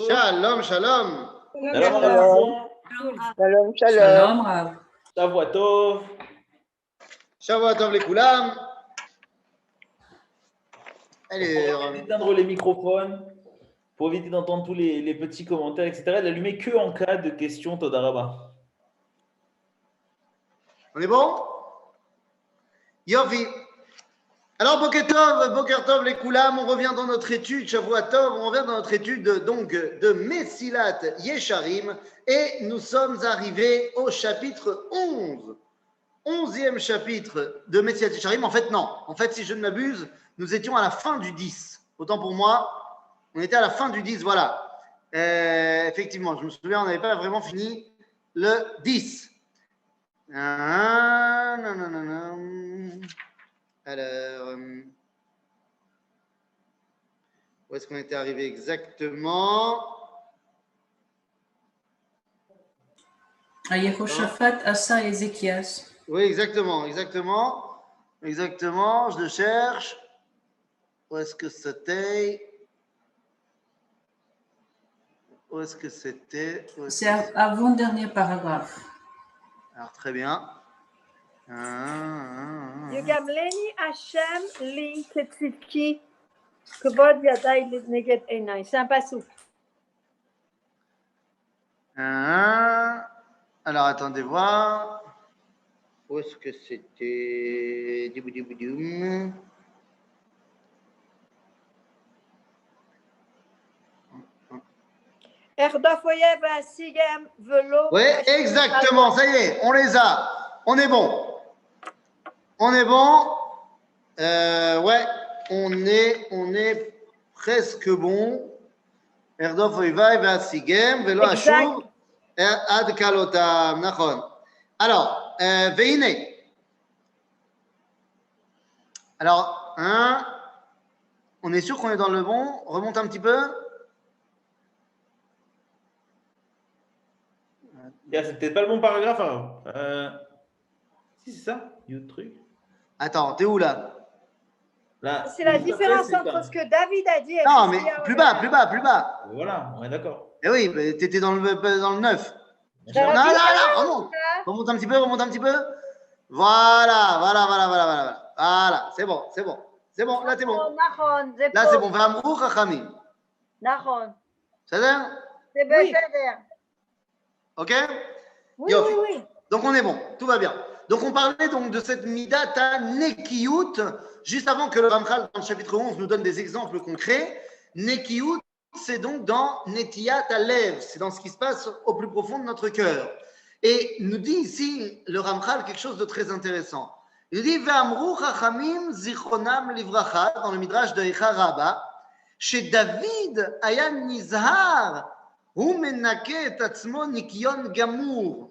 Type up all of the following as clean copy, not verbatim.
Shalom, shalom. Shalom. Shalom, shalom. Shalom, Rav. Shavua Tov. Shavua Tov les Koulam. Allez, On va éteindre les microphones pour éviter d'entendre tous les petits commentaires, etc. Et l'allumer que en cas de questions, Todaraba. on est bon? Yofi. Alors, Boker Tov les Koulam, on revient dans notre étude, Shavua Tov, on revient dans notre étude donc de Mesilat Yesharim et nous sommes arrivés au chapitre 11. 11e chapitre de Mesilat Yesharim. En fait, non. En fait, si je ne m'abuse, nous étions à la fin du 10. Autant pour moi, on était à la fin du 10, voilà. Effectivement, je me souviens, on n'avait pas vraiment fini le 10. Alors, où est-ce qu'on était arrivé exactement? À Yehoshaphat, Asa et Ézéchias. Oui, exactement. Je le cherche. Où est-ce que c'était? C'est avant-dernier paragraphe. Alors, très bien. Yugamleni Hashem li ketzidki kavod yadai neged einai. C'est un passou. Alors, attendez voir. Où est-ce que c'était? Erdofoyev asigem velo. Oui, exactement. Ça y est, on les a. On est bon. Ouais, on est presque bon. Erdof Oivai Vasigem, Velo Ashuv, Ad Kalotam. Nachon. Alors, Veine. Alors, on est sûr qu'on est dans le bon. Remonte un petit peu. C'est peut-être pas le bon paragraphe. Hein. Si, c'est ça. Il y a autre truc. Attends, t'es où là? Là. C'est la différence entre ce que David a dit et non, mais plus bas. Voilà, on est d'accord. Eh oui, mais t'étais dans le 9. Non, remonte un petit peu. Voilà, c'est bon. Là, t'es bon. Là, c'est bon. V'amrou chachamim. Nahon. C'est ça? C'est bien. Ok? Oui. Donc, on est bon. Tout va bien. Donc, on parlait donc de cette midata nekiyut, juste avant que le Ramchal, dans le chapitre 11, nous donne des exemples concrets. Nekiyut, c'est donc dans netiyat alev, c'est dans ce qui se passe au plus profond de notre cœur. Et nous dit ici, le Ramchal, quelque chose de très intéressant. Il dit, Ve'amru chachamim zichronam livracha, dans le midrash de Echa Rabba, chez David ayan nizhar, hu menake et atzmo nikiyon gamour.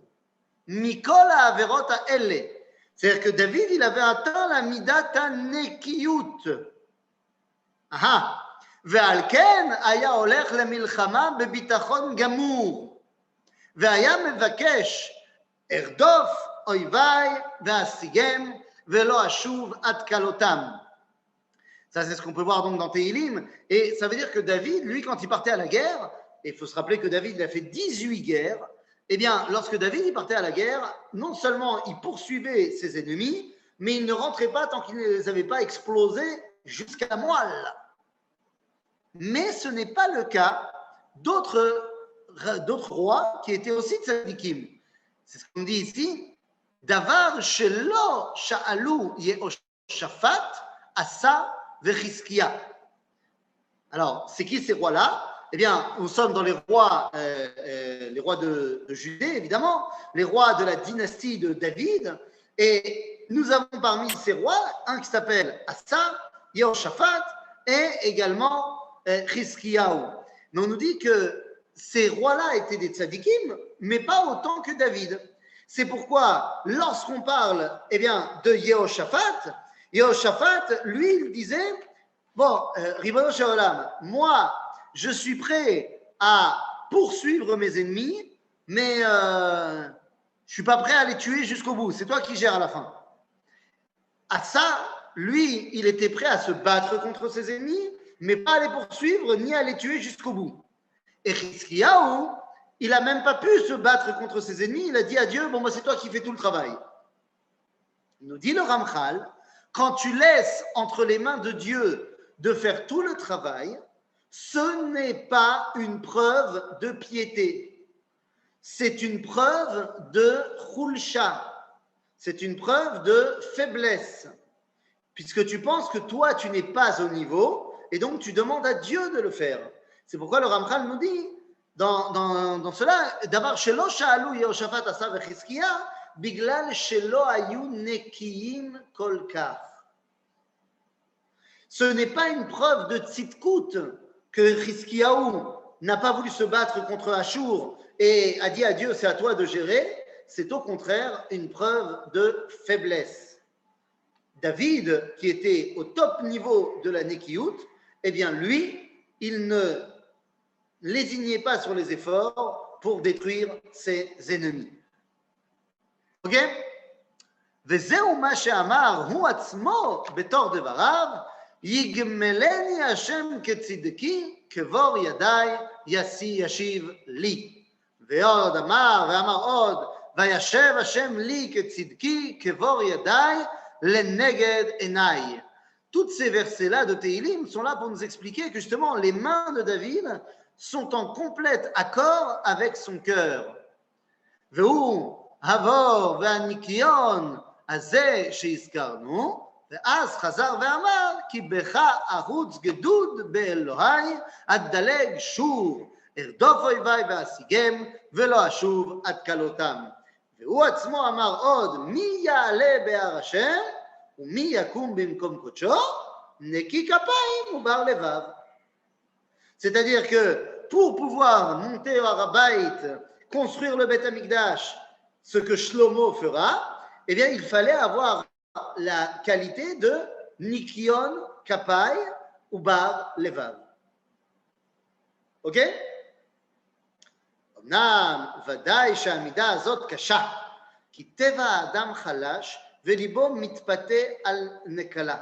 Mikola Averota Elle. C'est-à-dire que David, il avait atteint la midata nekiyut. ועל כן היה הולך למלחמה בביטחון גמור. והיה מבקש ארדוף אויביי ואשיגם ולא אשוב עד כלותם. Ça, c'est ce qu'on peut voir donc dans Tehilim. Et ça veut dire que David, lui, quand il partait à la guerre, et il faut se rappeler que David, il a fait 18 guerres, eh bien, lorsque David il partait à la guerre, non seulement il poursuivait ses ennemis, mais il ne rentrait pas tant qu'il ne les avait pas explosés jusqu'à moelle. Mais ce n'est pas le cas d'autres rois qui étaient aussi tzadikim. C'est ce qu'on dit ici. Davar shelo sha'alu Yehoshaphat asa vechizkia. Alors, c'est qui ces rois-là? Eh bien, nous sommes dans les rois de Judée, évidemment, les rois de la dynastie de David. Et nous avons parmi ces rois un qui s'appelle Asa, Yehoshaphat et également Chizkiyahu. Mais on nous dit que ces rois-là étaient des tzadikim, mais pas autant que David. C'est pourquoi, lorsqu'on parle de Yehoshaphat, lui, il disait, bon, Ribono Shel Olam, moi, je suis prêt à poursuivre mes ennemis, mais je ne suis pas prêt à les tuer jusqu'au bout. C'est toi qui gères à la fin. Asa, lui, il était prêt à se battre contre ses ennemis, mais pas à les poursuivre ni à les tuer jusqu'au bout. Et Chizkiyahu, il n'a même pas pu se battre contre ses ennemis. Il a dit à Dieu, bon, moi, c'est toi qui fais tout le travail. Il nous dit le Ramchal, quand tu laisses entre les mains de Dieu de faire tout le travail, ce n'est pas une preuve de piété. C'est une preuve de khulsha. C'est une preuve de faiblesse. Puisque tu penses que toi, tu n'es pas au niveau, et donc tu demandes à Dieu de le faire. C'est pourquoi le Ramchal nous dit, dans cela, d'abord, shelo sha'alu Yehoshaphat asa vechizkiya, biglal shelo ayu nekiyim kol kach. Ce n'est pas une preuve de tzidkout que Chizkiyahu n'a pas voulu se battre contre Ashur et a dit à Dieu, c'est à toi de gérer. C'est au contraire une preuve de faiblesse. David, qui était au top niveau de la Nekiyut, eh bien lui, il ne lésignait pas sur les efforts pour détruire ses ennemis. Ok? וזהו מה שאמר הוא עצמו בתור דבריו, יגמלני השם כצדקי, כבור ידיי ישיב לי. ועוד ואמר עוד, וישב השם לי כצדקי, כבור ידיי לנגד עיניי. Toutes ces versets-là de Tehillim sont là pour nous expliquer que justement les mains de David sont en complète accord avec son cœur. והוא הבור והניקיון הזה שהזכרנו, ואז חזר ואמר, כי בך ארוץ גדוד באלוהי, אדלג שוב, ארדוף אויביי ואשיגם, ולא אשוב עד כלותם. והוא עצמו אמר עוד, מי יעלה בהר השם, ומי יקום במקום קודשו, נקי כפיים ובר לבב. C'est-à-dire que pour pouvoir monter au Harabaït, construire le Beth Amikdash, ce que Shlomo fera, eh bien, il fallait avoir la qualité de Nikion, Kapai ou Bar Levav. Ok? אמנם ודאי שהעמידה הזאת קשה, כי טבע האדם חלש וליבו מתפתה על נקלה.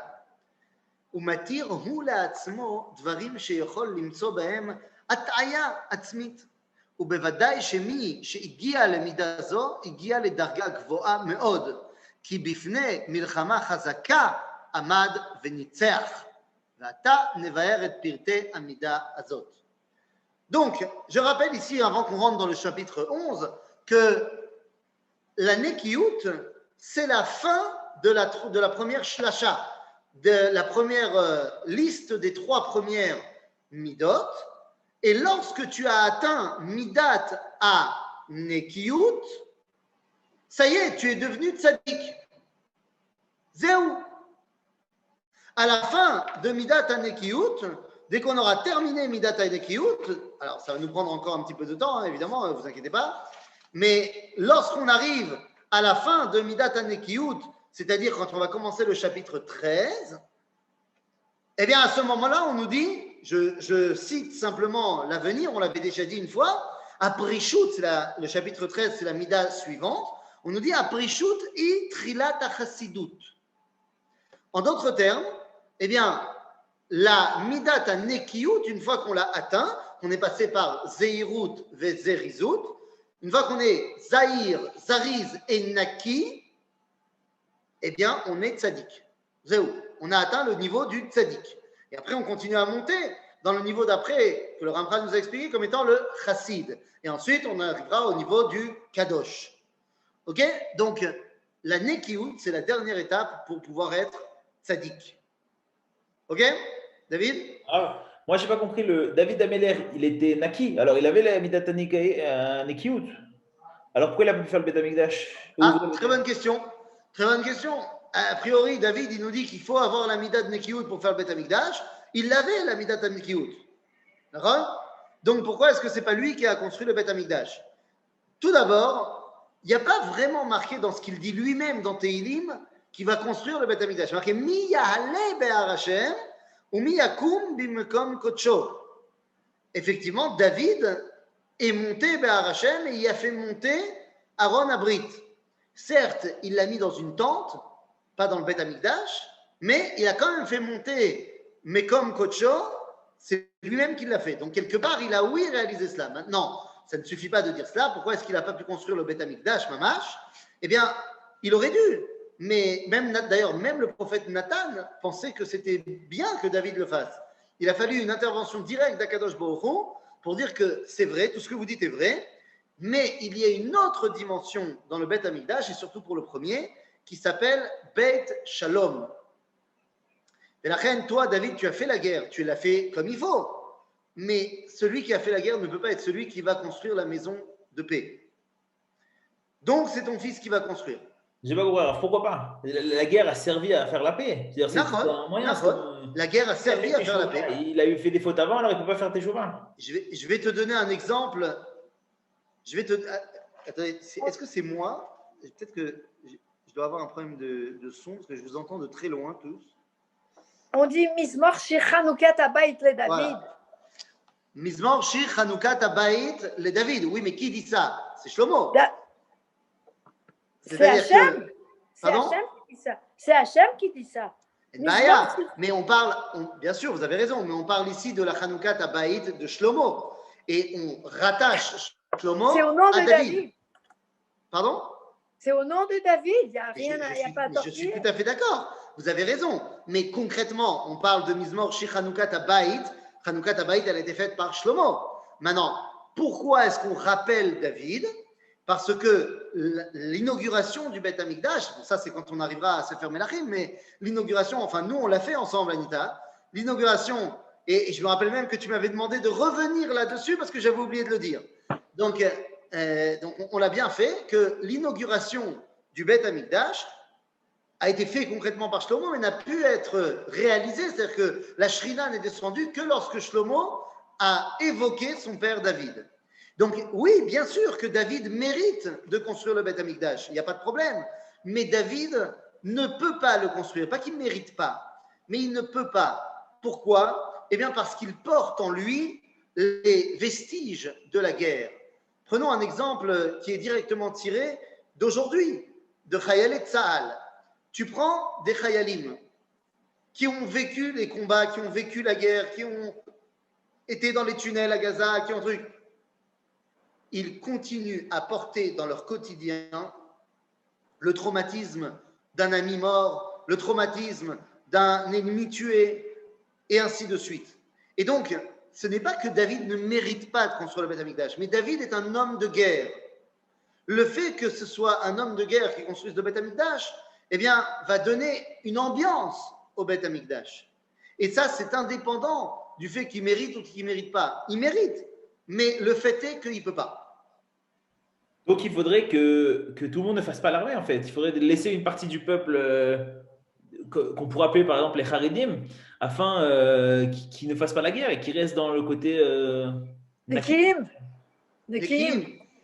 ומתיר הוא לעצמו דברים שיכול למצוא בהם הטעיה עצמית. ובוודאי שמי שהגיע למידה זו, הגיע לדרגה גבוהה מאוד, כי בפני מלחמה חזקה עמד וניצח. ועתה נבהר את פרטי המידה הזאת. Donc, je rappelle ici, avant qu'on rentre dans le chapitre 11, que la Nekiyut, c'est la fin de la première shlasha, de la première liste des 3 premières midot. Et lorsque tu as atteint midat à Nekiyut, ça y est, tu es devenu tzaddik. Zéou. À la fin de midat à Nekiyut, dès qu'on aura terminé midat à Nekiyut, alors ça va nous prendre encore un petit peu de temps, hein, évidemment, ne vous inquiétez pas, mais lorsqu'on arrive à la fin de midat à Nekiyut, c'est-à-dire quand on va commencer le chapitre 13, eh bien à ce moment-là, on nous dit, je cite simplement l'avenir, on l'avait déjà dit une fois, Aprishut, le chapitre 13, c'est la mida suivante, on nous dit Aprishut i trilat achassidut. En d'autres termes, eh bien, la midat à Nekiyut, une fois qu'on l'a atteint, qu'on est passé par Zeirut ve Zerizut, une fois qu'on est Zahir, Zariz et Naki, eh bien, on est tzaddik. Zéou. On a atteint le niveau du tzaddik. Et après, on continue à monter dans le niveau d'après, que le Ramchal nous a expliqué comme étant le chassid. Et ensuite, on arrivera au niveau du kadosh. Ok? Donc, la Nekiyut, c'est la dernière étape pour pouvoir être tzaddik. Ok? David? Ah, moi, je n'ai pas compris. David Améler, il était Naki. Alors, il avait la Midat Nekiyut. Alors, pourquoi il n'a pas pu faire le Beth Amikdash? Ah, très bonne question. Très bonne question. A priori, David, il nous dit qu'il faut avoir la Midat Nekiyut pour faire le Beth Amikdash. Il avait la Midat Nekiyut. D'accord? Donc, pourquoi est-ce que ce n'est pas lui qui a construit le Beth Amikdash? Tout d'abord, il n'y a pas vraiment marqué dans ce qu'il dit lui-même dans Tehillim qu'il va construire le Beth Amikdash. Il y a marqué Mi ya'ale be'ar Hashem ou mi yakum bimkom kodsho. Effectivement, David est monté be'ar Hashem et il a fait monter Aaron Abrit. Certes, il l'a mis dans une tente, pas dans le Beth Amikdash, mais il a quand même fait monter Mekom Kodsho c'est lui-même qui l'a fait. Donc, quelque part, il a, oui, réalisé cela. Maintenant, ça ne suffit pas de dire cela. Pourquoi est-ce qu'il n'a pas pu construire le Beth Amikdash, Mamash? Eh bien, il aurait dû. Mais d'ailleurs, même le prophète Nathan pensait que c'était bien que David le fasse. Il a fallu une intervention directe d'Akadosh Baruch Hu pour dire que c'est vrai, tout ce que vous dites est vrai, mais il y a une autre dimension dans le Beth Amikdash, et surtout pour le premier, qui s'appelle Beth Shalom. Et la reine, toi, David, tu as fait la guerre, tu l'as fait comme il faut. Mais celui qui a fait la guerre ne peut pas être celui qui va construire la maison de paix. Donc, c'est ton fils qui va construire. Je vais pas compris. Alors pourquoi pas? La guerre a servi à faire la paix. C'est un moyen. La guerre a servi à faire la paix. Il a eu fait des fautes avant, alors il ne peut pas faire Teshuvah. Je vais te donner un exemple. Attendez, est-ce que c'est moi? Peut-être que je dois avoir un problème de son, parce que je vous entends de très loin tous. On dit Mizmor Shir Chanoukat Habayit le David. Voilà. Mizmor Shir Chanoukat Habayit le David. Oui, mais qui dit ça? C'est Shlomo. C'est Hachem. C'est Hachem qui dit ça. Mais on parle, bien sûr, vous avez raison, mais on parle ici de la Chanoukat Habayit de Shlomo. Et on rattache Shlomo c'est au nom à de David. Pardon? C'est au nom de David. Il n'y a rien, il n'y a pas à Je suis tout à fait d'accord. Vous avez raison. Mais concrètement, on parle de Mizmor Shir Chanoukat Habayit. Chanoukat Habayit, elle a été faite par Shlomo. Maintenant, pourquoi est-ce qu'on rappelle David? Parce que l'inauguration du Beth Amikdash, bon, ça c'est quand on arrivera à Sefer Melachim, mais l'inauguration, enfin nous on l'a fait ensemble, Anita. L'inauguration, et je me rappelle même que tu m'avais demandé de revenir là-dessus parce que j'avais oublié de le dire. Donc on l'a bien fait, que l'inauguration du Beth Amikdash a été fait concrètement par Shlomo, mais n'a pu être réalisée. C'est-à-dire que la Shrina n'est descendue que lorsque Shlomo a évoqué son père David. Donc oui, bien sûr que David mérite de construire le Beth Amikdash, il n'y a pas de problème. Mais David ne peut pas le construire, pas qu'il ne mérite pas, mais il ne peut pas. Pourquoi? Eh bien parce qu'il porte en lui les vestiges de la guerre. Prenons un exemple qui est directement tiré d'aujourd'hui, de Chayalet Tzahal. Tu prends des Chayalim qui ont vécu les combats, qui ont vécu la guerre, qui ont été dans les tunnels à Gaza, qui ont truc. Ils continuent à porter dans leur quotidien le traumatisme d'un ami mort, le traumatisme d'un ennemi tué, et ainsi de suite. Et donc, ce n'est pas que David ne mérite pas de construire le Beth Amikdash, mais David est un homme de guerre. Le fait que ce soit un homme de guerre qui construise le Beth Amikdash, eh bien, va donner une ambiance au Beth Amikdash. Et ça, c'est indépendant du fait qu'il mérite ou qu'il ne mérite pas. Il mérite, mais le fait est qu'il ne peut pas. Donc il faudrait que tout le monde ne fasse pas l'armée en fait. Il faudrait laisser une partie du peuple qu'on pourrait appeler par exemple les Haredim, afin qu'ils ne fassent pas la guerre et qu'ils restent dans le côté… Nekim.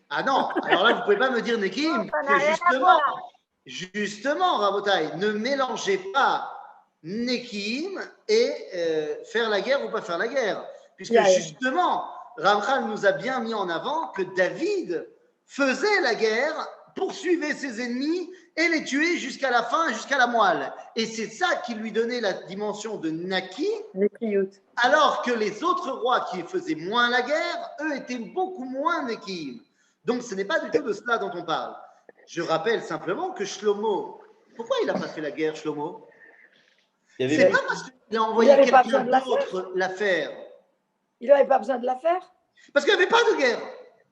Ah non, alors là vous ne pouvez pas me dire Nekim, que justement, Rabotai, ne mélangez pas Nekim et faire la guerre ou pas faire la guerre. Puisque justement, Ramchal nous a bien mis en avant que David faisait la guerre, poursuivait ses ennemis et les tuait jusqu'à la fin, jusqu'à la moelle. Et c'est ça qui lui donnait la dimension de Naki, alors que les autres rois qui faisaient moins la guerre, eux étaient beaucoup moins Nekim. Donc ce n'est pas du tout de cela dont on parle. Je rappelle simplement que Shlomo, pourquoi il n'a pas fait la guerre, Shlomo? C'est pas parce qu'il a envoyé quelqu'un d'autre la faire. Il n'avait pas besoin de la faire. Parce qu'il n'y avait pas de guerre.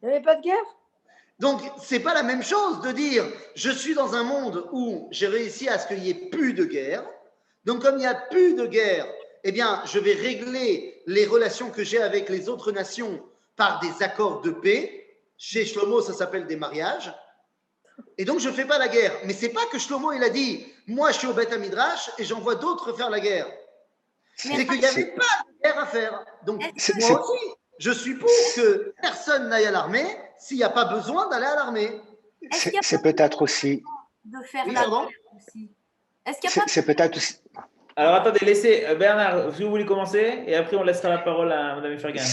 Il n'y avait pas de guerre. Donc, ce n'est pas la même chose de dire je suis dans un monde où j'ai réussi à ce qu'il n'y ait plus de guerre. Donc, comme il n'y a plus de guerre, eh bien, je vais régler les relations que j'ai avec les autres nations par des accords de paix. Chez Shlomo, ça s'appelle des mariages. Et donc, je ne fais pas la guerre. Mais ce n'est pas que Shlomo, il a dit moi, je suis au Beth Midrash et j'envoie d'autres faire la guerre. C'est qu'il n'y avait pas de guerre à faire. Donc, moi aussi, je suis pour que personne n'aille à l'armée s'il n'y a pas besoin d'aller à l'armée. C'est peut-être aussi… De faire la guerre aussi. Est-ce qu'il y a pas… C'est peut-être aussi… Alors attendez, laissez Bernard, si vous voulez commencer, et après on laissera la parole à Mme Fergan.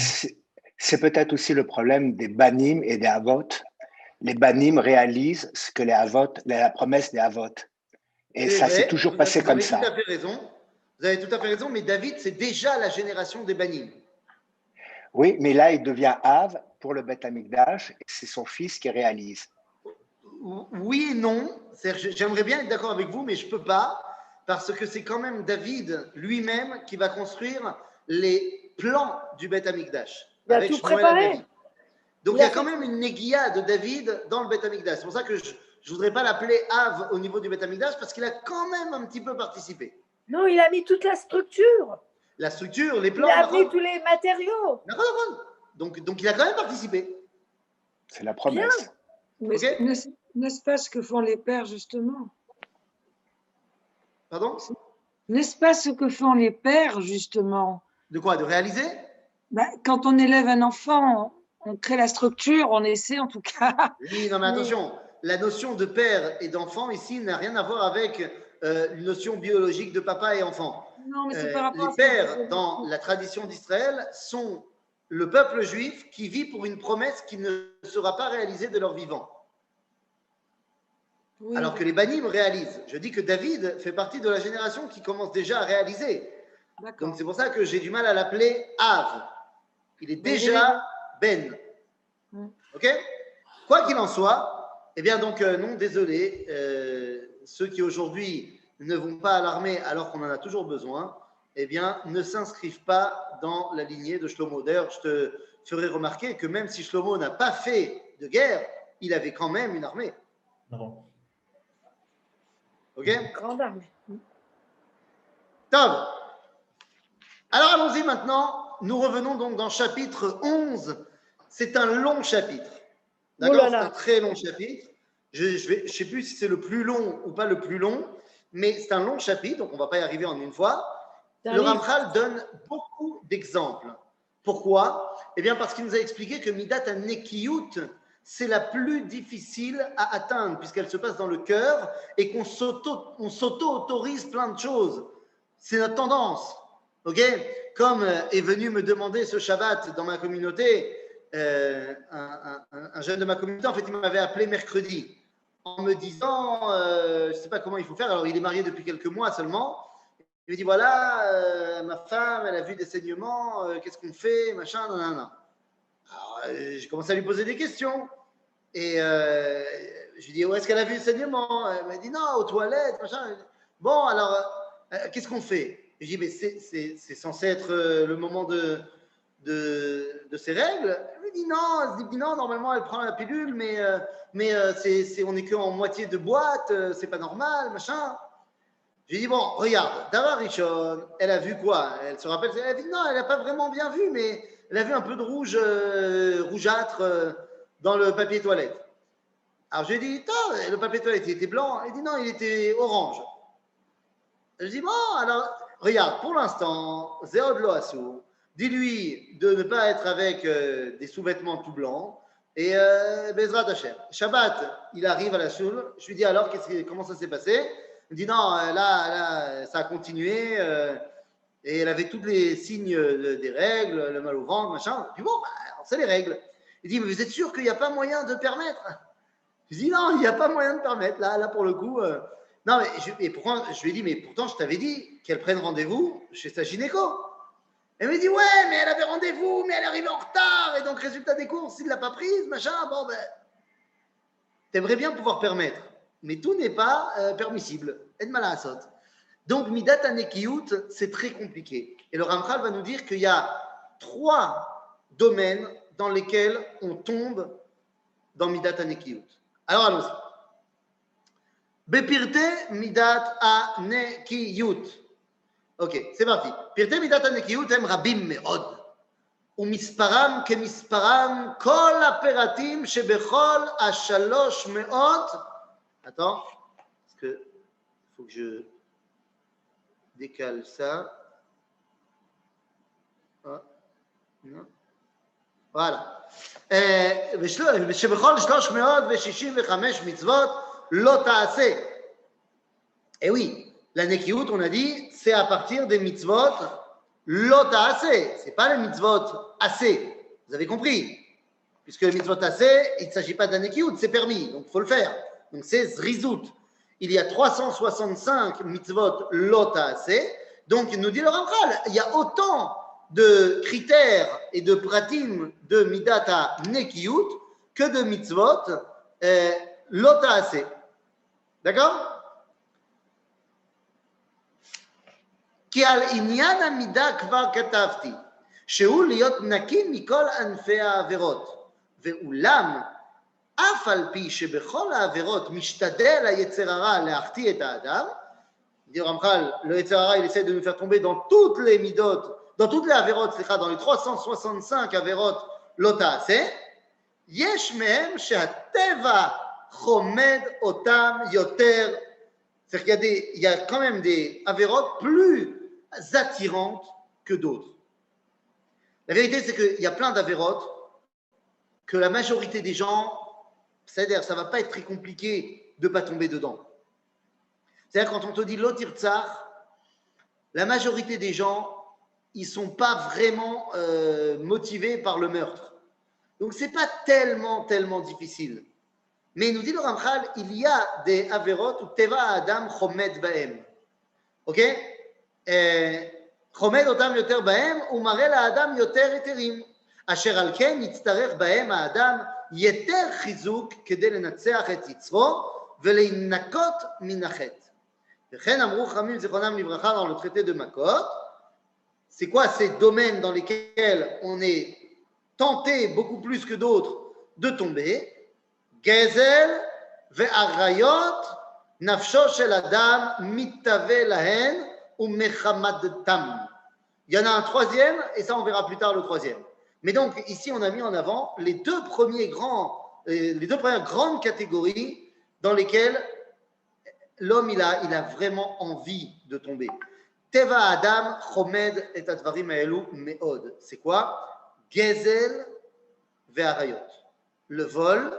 C'est peut-être aussi le problème des banim et des avot. Les banim réalisent ce que les avot, la promesse des avot. Et ça s'est toujours passé comme ça. Vous avez tout à fait raison, mais David, c'est déjà la génération des banim. Oui, mais là, il devient Av pour le Beth Amikdash, et c'est son fils qui réalise. Oui et non. J'aimerais bien être d'accord avec vous, mais je ne peux pas, parce que c'est quand même David lui-même qui va construire les plans du Beth Amikdash. Il a avec tout Shmuel préparé. Hanavi. Donc il y a quand même une néguia de David dans le Beth Amikdash. C'est pour ça que je ne voudrais pas l'appeler Av au niveau du Beth Amikdash, parce qu'il a quand même un petit peu participé. Non, il a mis toute la structure. La structure, les Il plans. a mis tous les matériaux. Donc il a quand même participé. C'est la promesse. Mais Ok. n'est-ce pas ce que font les pères, justement? Pardon? N'est-ce pas ce que font les pères, justement? De quoi? De réaliser? Quand on élève un enfant, on crée la structure, on essaie en tout cas. Oui, non, mais attention, la notion de père et d'enfant ici n'a rien à voir avec une notion biologique de papa et enfant. Non, mais c'est par rapport à Les ce que pères, vous- dans la tradition d'Israël, sont le peuple juif qui vit pour une promesse qui ne sera pas réalisée de leur vivant. Oui, Alors que les banim réalisent. Je dis que David fait partie de la génération qui commence déjà à réaliser. d'accord. Donc c'est pour ça que j'ai du mal à l'appeler Av. Il est Mais déjà Ben. Mm. Ok? Quoi qu'il en soit, eh bien donc non, désolé, ceux qui aujourd'hui ne vont pas à l'armée alors qu'on en a toujours besoin, eh bien ne s'inscrivent pas dans la lignée de Shlomo. D'ailleurs, je te ferai remarquer que même si Shlomo n'a pas fait de guerre, il avait quand même une armée. Non. Ok? Grande armée. Top. Alors allons-y maintenant. Nous revenons donc dans chapitre 11. C'est un long chapitre. D'accord? Oh là C'est là. un très long chapitre. Je ne sais plus si c'est le plus long ou pas le plus long, mais c'est un long chapitre, donc on ne va pas y arriver en une fois. C'est un Le livre. Ramchal donne beaucoup d'exemples. Pourquoi? Eh bien parce qu'il nous a expliqué que Midat HaNekiyut, c'est la plus difficile à atteindre, puisqu'elle se passe dans le cœur et qu'on s'auto-autorise plein de choses. C'est notre tendance. Ok? Comme est venu me demander ce Shabbat dans ma communauté, un jeune de ma communauté, en fait, il m'avait appelé mercredi en me disant, je ne sais pas comment il faut faire. Alors, il est marié depuis quelques mois seulement. Il me dit voilà, ma femme, elle a vu des saignements, qu'est-ce qu'on fait, machin, nanana. Alors, j'ai commencé à lui poser des questions. Et je lui dis où est-ce qu'elle a vu le saignement? Elle m'a dit non, aux toilettes, machin. Bon, alors, qu'est-ce qu'on fait? Je dis mais c'est censé être le moment de ses règles. Elle me dit non, elle se dit non, normalement elle prend la pilule, mais on n'est qu'en moitié de boîte, c'est pas normal, machin. J'ai dit, bon, regarde, Dara Rishon, elle a vu quoi? Elle se rappelle, elle a dit, non, elle n'a pas vraiment bien vu, mais elle a vu un peu de rouge, rougeâtre dans le papier toilette. Alors, je lui ai dit, le papier toilette, il était blanc. Elle dit, non, il était orange. Je lui ai dit, bon, alors, regarde, pour l'instant, Zéod Lo Assour, dis-lui de ne pas être avec des sous-vêtements tout blancs. Et Bezrat Hashem. Shabbat, il arrive à la choule. Je lui dis, alors, comment ça s'est passé? Il me dit non, là, ça a continué et elle avait tous les signes des règles, le mal au ventre, machin. Je dis bon, c'est les règles. Il dit, mais vous êtes sûr qu'il n'y a pas moyen de permettre? Je dis non, il n'y a pas moyen de permettre. Là pour le coup. Non, mais pourquoi, je lui ai dit, mais pourtant, je t'avais dit qu'elle prenne rendez-vous chez sa gynéco. Elle me dit, ouais, mais elle avait rendez-vous, mais elle arrivait en retard. Et donc, résultat des courses, il ne l'a pas prise, machin. Bon, ben, t'aimerais bien pouvoir permettre. Mais tout n'est pas permissible. Et de mal à assot. Donc, Midat HaNekiyut, c'est très compliqué. Et le Ramchal va nous dire qu'il y a 3 domaines dans lesquels on tombe dans Midat HaNekiyut. Alors, allons-y. Bepirte Midat HaNekiyut. Ok, c'est parti. Pirte Midat HaNekiyut הם רבים מאוד. ומספרם כמספרם כל הפרטים שבכל 300. Attends, parce que faut que je décale ça. Ah, non. Voilà. שבכל 365 מצוות לא תעשה. Et oui, la nekiyut, on a dit, c'est à partir des mitzvot lo ta'aseh. Ce n'est pas les mitzvot assez. Vous avez compris? Puisque les mitzvot assez, il ne s'agit pas d'un nekiyut, c'est permis, donc il faut le faire. Donc c'est zrizout. Il y a 365 mitzvot lo ta'aseh. Donc il nous dit le Ramchal, il y a autant de critères et de pratim de midata nekiyut que de mitzvot lotaase. D'accord? כי על עניין המידה כבר כתבתי, שהוא להיות נקי מכל ענפי העבירות, ואולם אף על פי שבכל העבירות משתדל היצר הרע להחטיא את האדם, dit Ramchal, le יצר הרע il essaie de nous faire tomber dans toutes les midot, dans toutes les עבירות, סליחה, dans les 365 עבירות לא תעשה, יש מהם שהטבע חומד אותם יותר. C'est-à-dire qu'il y a quand même des avérotes plus attirantes que d'autres. La vérité, c'est qu'il y a plein d'avérotes que la majorité des gens, c'est-à-dire ça ne va pas être très compliqué de ne pas tomber dedans. C'est-à-dire quand on te dit l'otir tsar, la majorité des gens, ils ne sont pas vraiment motivés par le meurtre. Donc ce n'est pas tellement difficile. Mais il nous dit le Ramchal, il y a des averot où teva adam chomed baem. Ok? chomed otam yoter baem, ou maré la adam yoter eterim. Asher al ken yitztarech baem האדם yeter חיזוק כדי לנצח את יצרו ולהינקות מן החטא. וכן אמרו חכמים זיכרונם לברכה dans le traité de Makot, c'est quoi ces domaines dans lesquels on est tenté beaucoup plus que d'autres de tomber? גזל ועריות, נפשו של אדם מתהווה להן ומחמדתם. Il y en a un troisième, et ça on verra plus tard le troisième. Mais donc ici on a mis en avant les deux premières grandes catégories dans lesquelles l'homme il a vraiment envie de tomber. Teva Adam chomed et advarim haelu meod. C'est quoi? Gezel ve'arayot. Le vol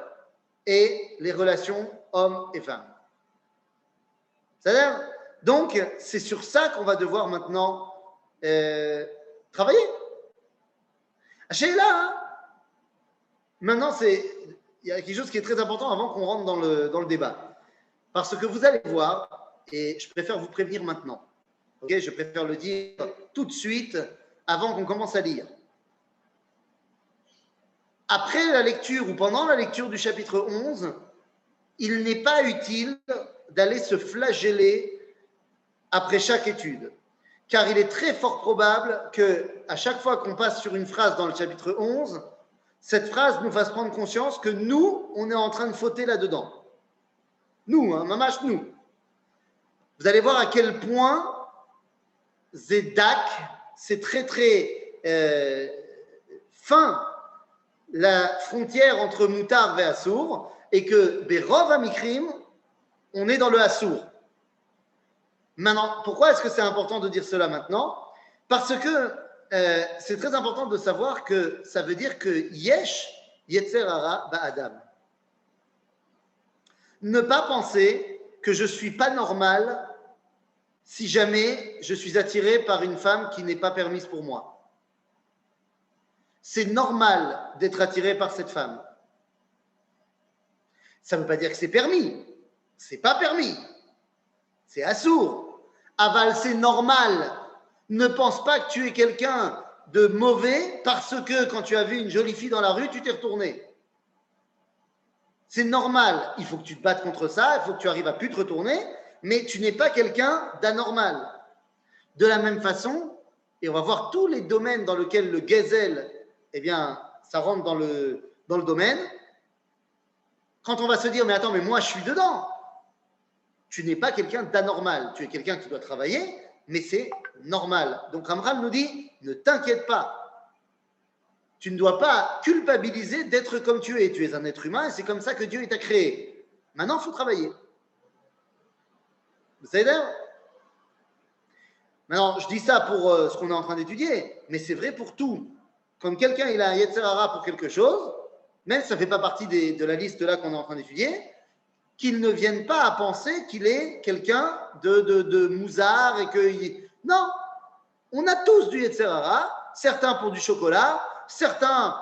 et les relations hommes et femmes. C'est-à-dire, donc, c'est sur ça qu'on va devoir maintenant travailler. Là, maintenant, il y a quelque chose qui est très important avant qu'on rentre dans le débat. Parce que vous allez voir, et je préfère vous prévenir maintenant, okay, je préfère le dire tout de suite avant qu'on commence à lire. Après la lecture ou pendant la lecture du chapitre 11, il n'est pas utile d'aller se flageller après chaque étude. Car il est très fort probable qu'à chaque fois qu'on passe sur une phrase dans le chapitre 11, cette phrase nous fasse prendre conscience que nous, on est en train de fauter là-dedans. Nous, mamash, nous. Vous allez voir à quel point Zédak, c'est très fin la frontière entre Moutar et Assour, et que Berov Amikrim, on est dans le Assour. Maintenant, pourquoi est-ce que c'est important de dire cela maintenant? Parce que c'est très important de savoir que ça veut dire que Yesh Yetzer Hara Ba'adam. Ne pas penser que je ne suis pas normal si jamais je suis attiré par une femme qui n'est pas permise pour moi. C'est normal d'être attiré par cette femme. Ça ne veut pas dire que c'est permis. C'est pas permis. C'est assourd. Aval, c'est normal. Ne pense pas que tu es quelqu'un de mauvais parce que quand tu as vu une jolie fille dans la rue, tu t'es retourné. C'est normal. Il faut que tu te battes contre ça. Il faut que tu arrives à plus te retourner. Mais tu n'es pas quelqu'un d'anormal. De la même façon, et on va voir tous les domaines dans lesquels le gezel, eh bien, ça rentre dans le domaine. Quand on va se dire, mais attends, mais moi je suis dedans, tu n'es pas quelqu'un d'anormal, tu es quelqu'un qui doit travailler, mais c'est normal. Donc Ramchal nous dit, ne t'inquiète pas, tu ne dois pas culpabiliser d'être comme tu es un être humain et c'est comme ça que Dieu t'a créé. Maintenant, il faut travailler. Vous savez d'ailleurs? Maintenant, je dis ça pour ce qu'on est en train d'étudier, mais c'est vrai pour tout. Quand quelqu'un il a un Yetzer Hara pour quelque chose, même si ça ne fait pas partie de la liste là qu'on est en train d'étudier, qu'il ne vienne pas à penser qu'il est quelqu'un de mouzard et que... Non, on a tous du Yetzer Hara, certains pour du chocolat, certains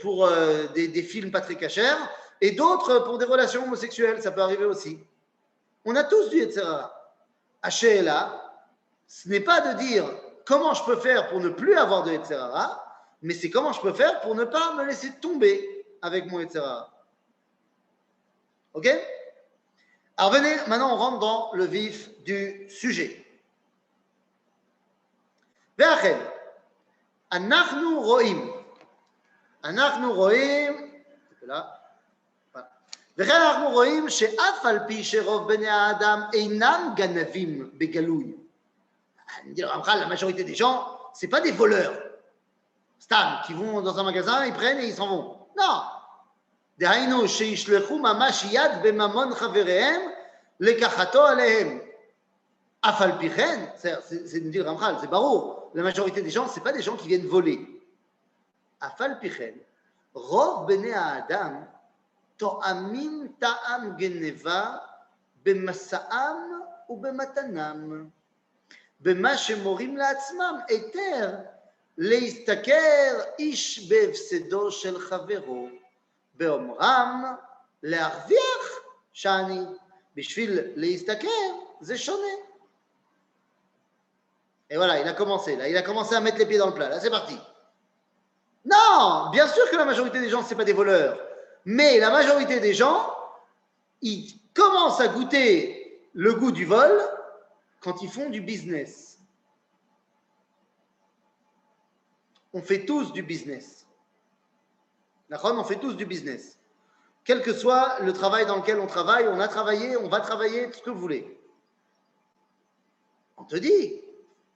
pour des films pas très cachers et d'autres pour des relations homosexuelles, ça peut arriver aussi. On a tous du Yetzer Hara. Hachéla, ce n'est pas de dire comment je peux faire pour ne plus avoir de Yetzer Hara, mais c'est comment je peux faire pour ne pas me laisser tomber avec mon Yetzer Hara. Ok? Alors venez, maintenant on rentre dans le vif du sujet. Ve'achel, אנחנו רואים, וכן אנחנו רואים שאף על פי שרוב בני האדם אינם גנבים בגלוי. La majorité des gens, ce n'est pas des voleurs. Stam, qui vont dans un magasin, ils prennent et ils s'en vont. Non. דהיינו שישלחו ממש יד בממון חבריהם לקחתו עליהם. אף על פי כן, c'est nous dit le Ramchal, c'est ברור, la majorité des gens, ce n'est pas des gens qui viennent voler. אף על פי כן, רוב בני האדם תואמים טעם גנבה במסעם ובמתנם, במה שמורים לעצמם היתר להשתכר איש בהפסדו של חברו, באומרם להרוויח שאני, בשביל להשתכר זה שונה. Et voilà, il a commencé là, il a commencé à mettre les pieds dans le plat, là c'est parti. Non, bien sûr que la majorité des gens, ce n'est pas des voleurs. Mais la majorité des gens, ils commencent à goûter le goût du vol quand ils font du business. On fait tous du business. D'accord ? On fait tous du business. Quel que soit le travail dans lequel on travaille, on a travaillé, on va travailler, tout ce que vous voulez. On te dit,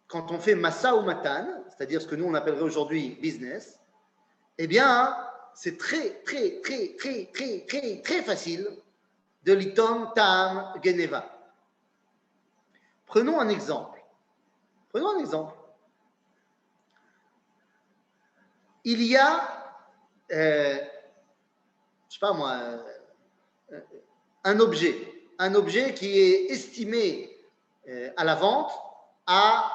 quand on fait massa ou matan, c'est-à-dire ce que nous on appellerait aujourd'hui business, eh bien, c'est très facile de l'itom tam geneva. Prenons un exemple. Il y a, je ne sais pas moi, un objet qui est estimé à la vente à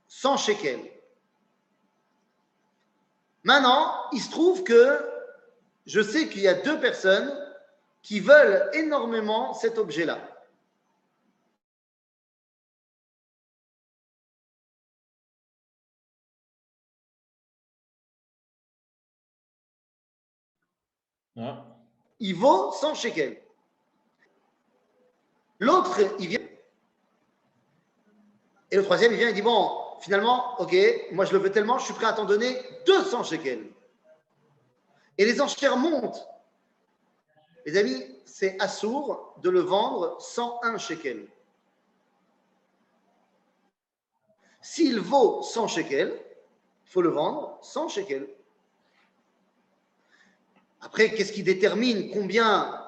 100 shekels. Maintenant, il se trouve que je sais qu'il y a deux personnes qui veulent énormément cet objet-là. Ah. Il vaut 100 shekels. L'autre, il vient. Et le troisième, il vient et dit, bon, finalement, ok, moi je le veux tellement, je suis prêt à t'en donner 200 shekels. Et les enchères montent. Les amis, c'est assourd de le vendre 101 shekels. S'il vaut 100 shekels, il faut le vendre 100 shekels. Après, qu'est-ce qui détermine combien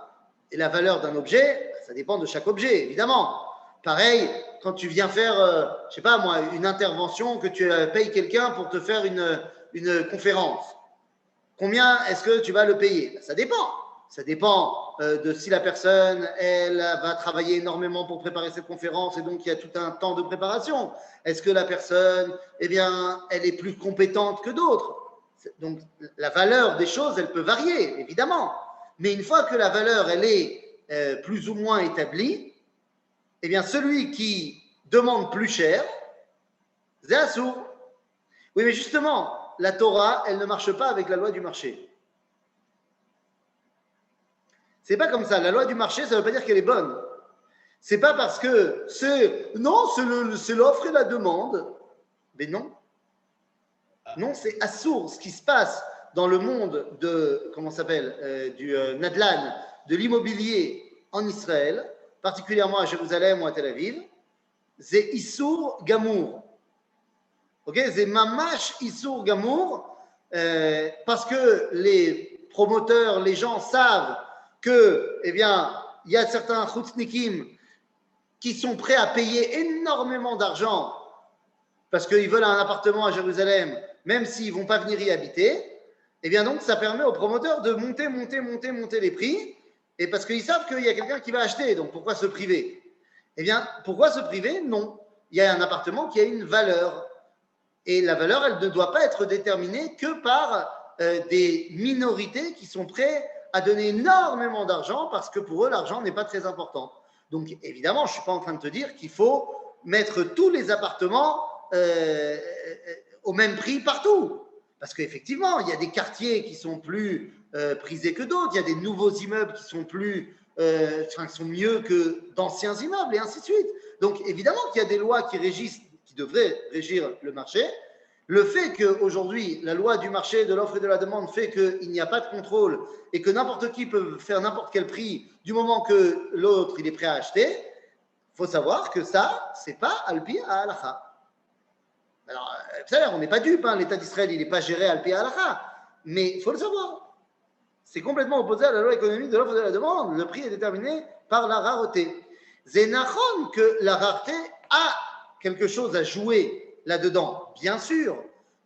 est la valeur d'un objet? Ça dépend de chaque objet, évidemment. Pareil, quand tu viens faire, je ne sais pas moi, une intervention, que tu payes quelqu'un pour te faire une conférence. Combien est-ce que tu vas le payer? Ça dépend. Ça dépend de si la personne, elle va travailler énormément pour préparer cette conférence et donc il y a tout un temps de préparation. Est-ce que la personne, eh bien, elle est plus compétente que d'autres? Donc, la valeur des choses, elle peut varier, évidemment. Mais une fois que la valeur, elle est plus ou moins établie, eh bien, celui qui demande plus cher, c'est assourd. Oui, mais justement, la Torah, elle ne marche pas avec la loi du marché. C'est pas comme ça. La loi du marché, ça ne veut pas dire qu'elle est bonne. C'est pas parce que c'est l'offre et la demande. Mais non. Non, c'est assourd. Ce qui se passe dans le monde de, comment ça s'appelle, du Nadlan, de l'immobilier en Israël, particulièrement à Jérusalem ou à Tel Aviv, c'est Issour Gamour. Ok, c'est Mamash Issour Gamour, parce que les promoteurs, les gens savent que, eh bien, il y a certains chutznikim qui sont prêts à payer énormément d'argent parce qu'ils veulent un appartement à Jérusalem, même s'ils ne vont pas venir y habiter. Eh bien, donc, ça permet aux promoteurs de monter les prix. Et parce qu'ils savent qu'il y a quelqu'un qui va acheter, donc pourquoi se priver? Eh bien, pourquoi se priver? Non. Il y a un appartement qui a une valeur. Et la valeur, elle ne doit pas être déterminée que par des minorités qui sont prêts à donner énormément d'argent parce que pour eux, l'argent n'est pas très important. Donc, évidemment, je ne suis pas en train de te dire qu'il faut mettre tous les appartements au même prix partout. Parce qu'effectivement, il y a des quartiers qui sont plus prisés que d'autres, il y a des nouveaux immeubles qui sont qui sont mieux que d'anciens immeubles, et ainsi de suite. Donc, évidemment qu'il y a des lois qui devraient régir le marché. Le fait qu'aujourd'hui, la loi du marché, de l'offre et de la demande fait qu'il n'y a pas de contrôle et que n'importe qui peut faire n'importe quel prix du moment que l'autre il est prêt à acheter, il faut savoir que ça, c'est pas Alpi à Halakha. Alors, vous savez, on n'est pas dupe, hein, l'État d'Israël, il n'est pas géré Alpi à Halakha, mais il faut le savoir. C'est complètement opposé à la loi économique de l'offre et de la demande. Le prix est déterminé par la rareté. C'est nachon que la rareté a quelque chose à jouer là-dedans. Bien sûr,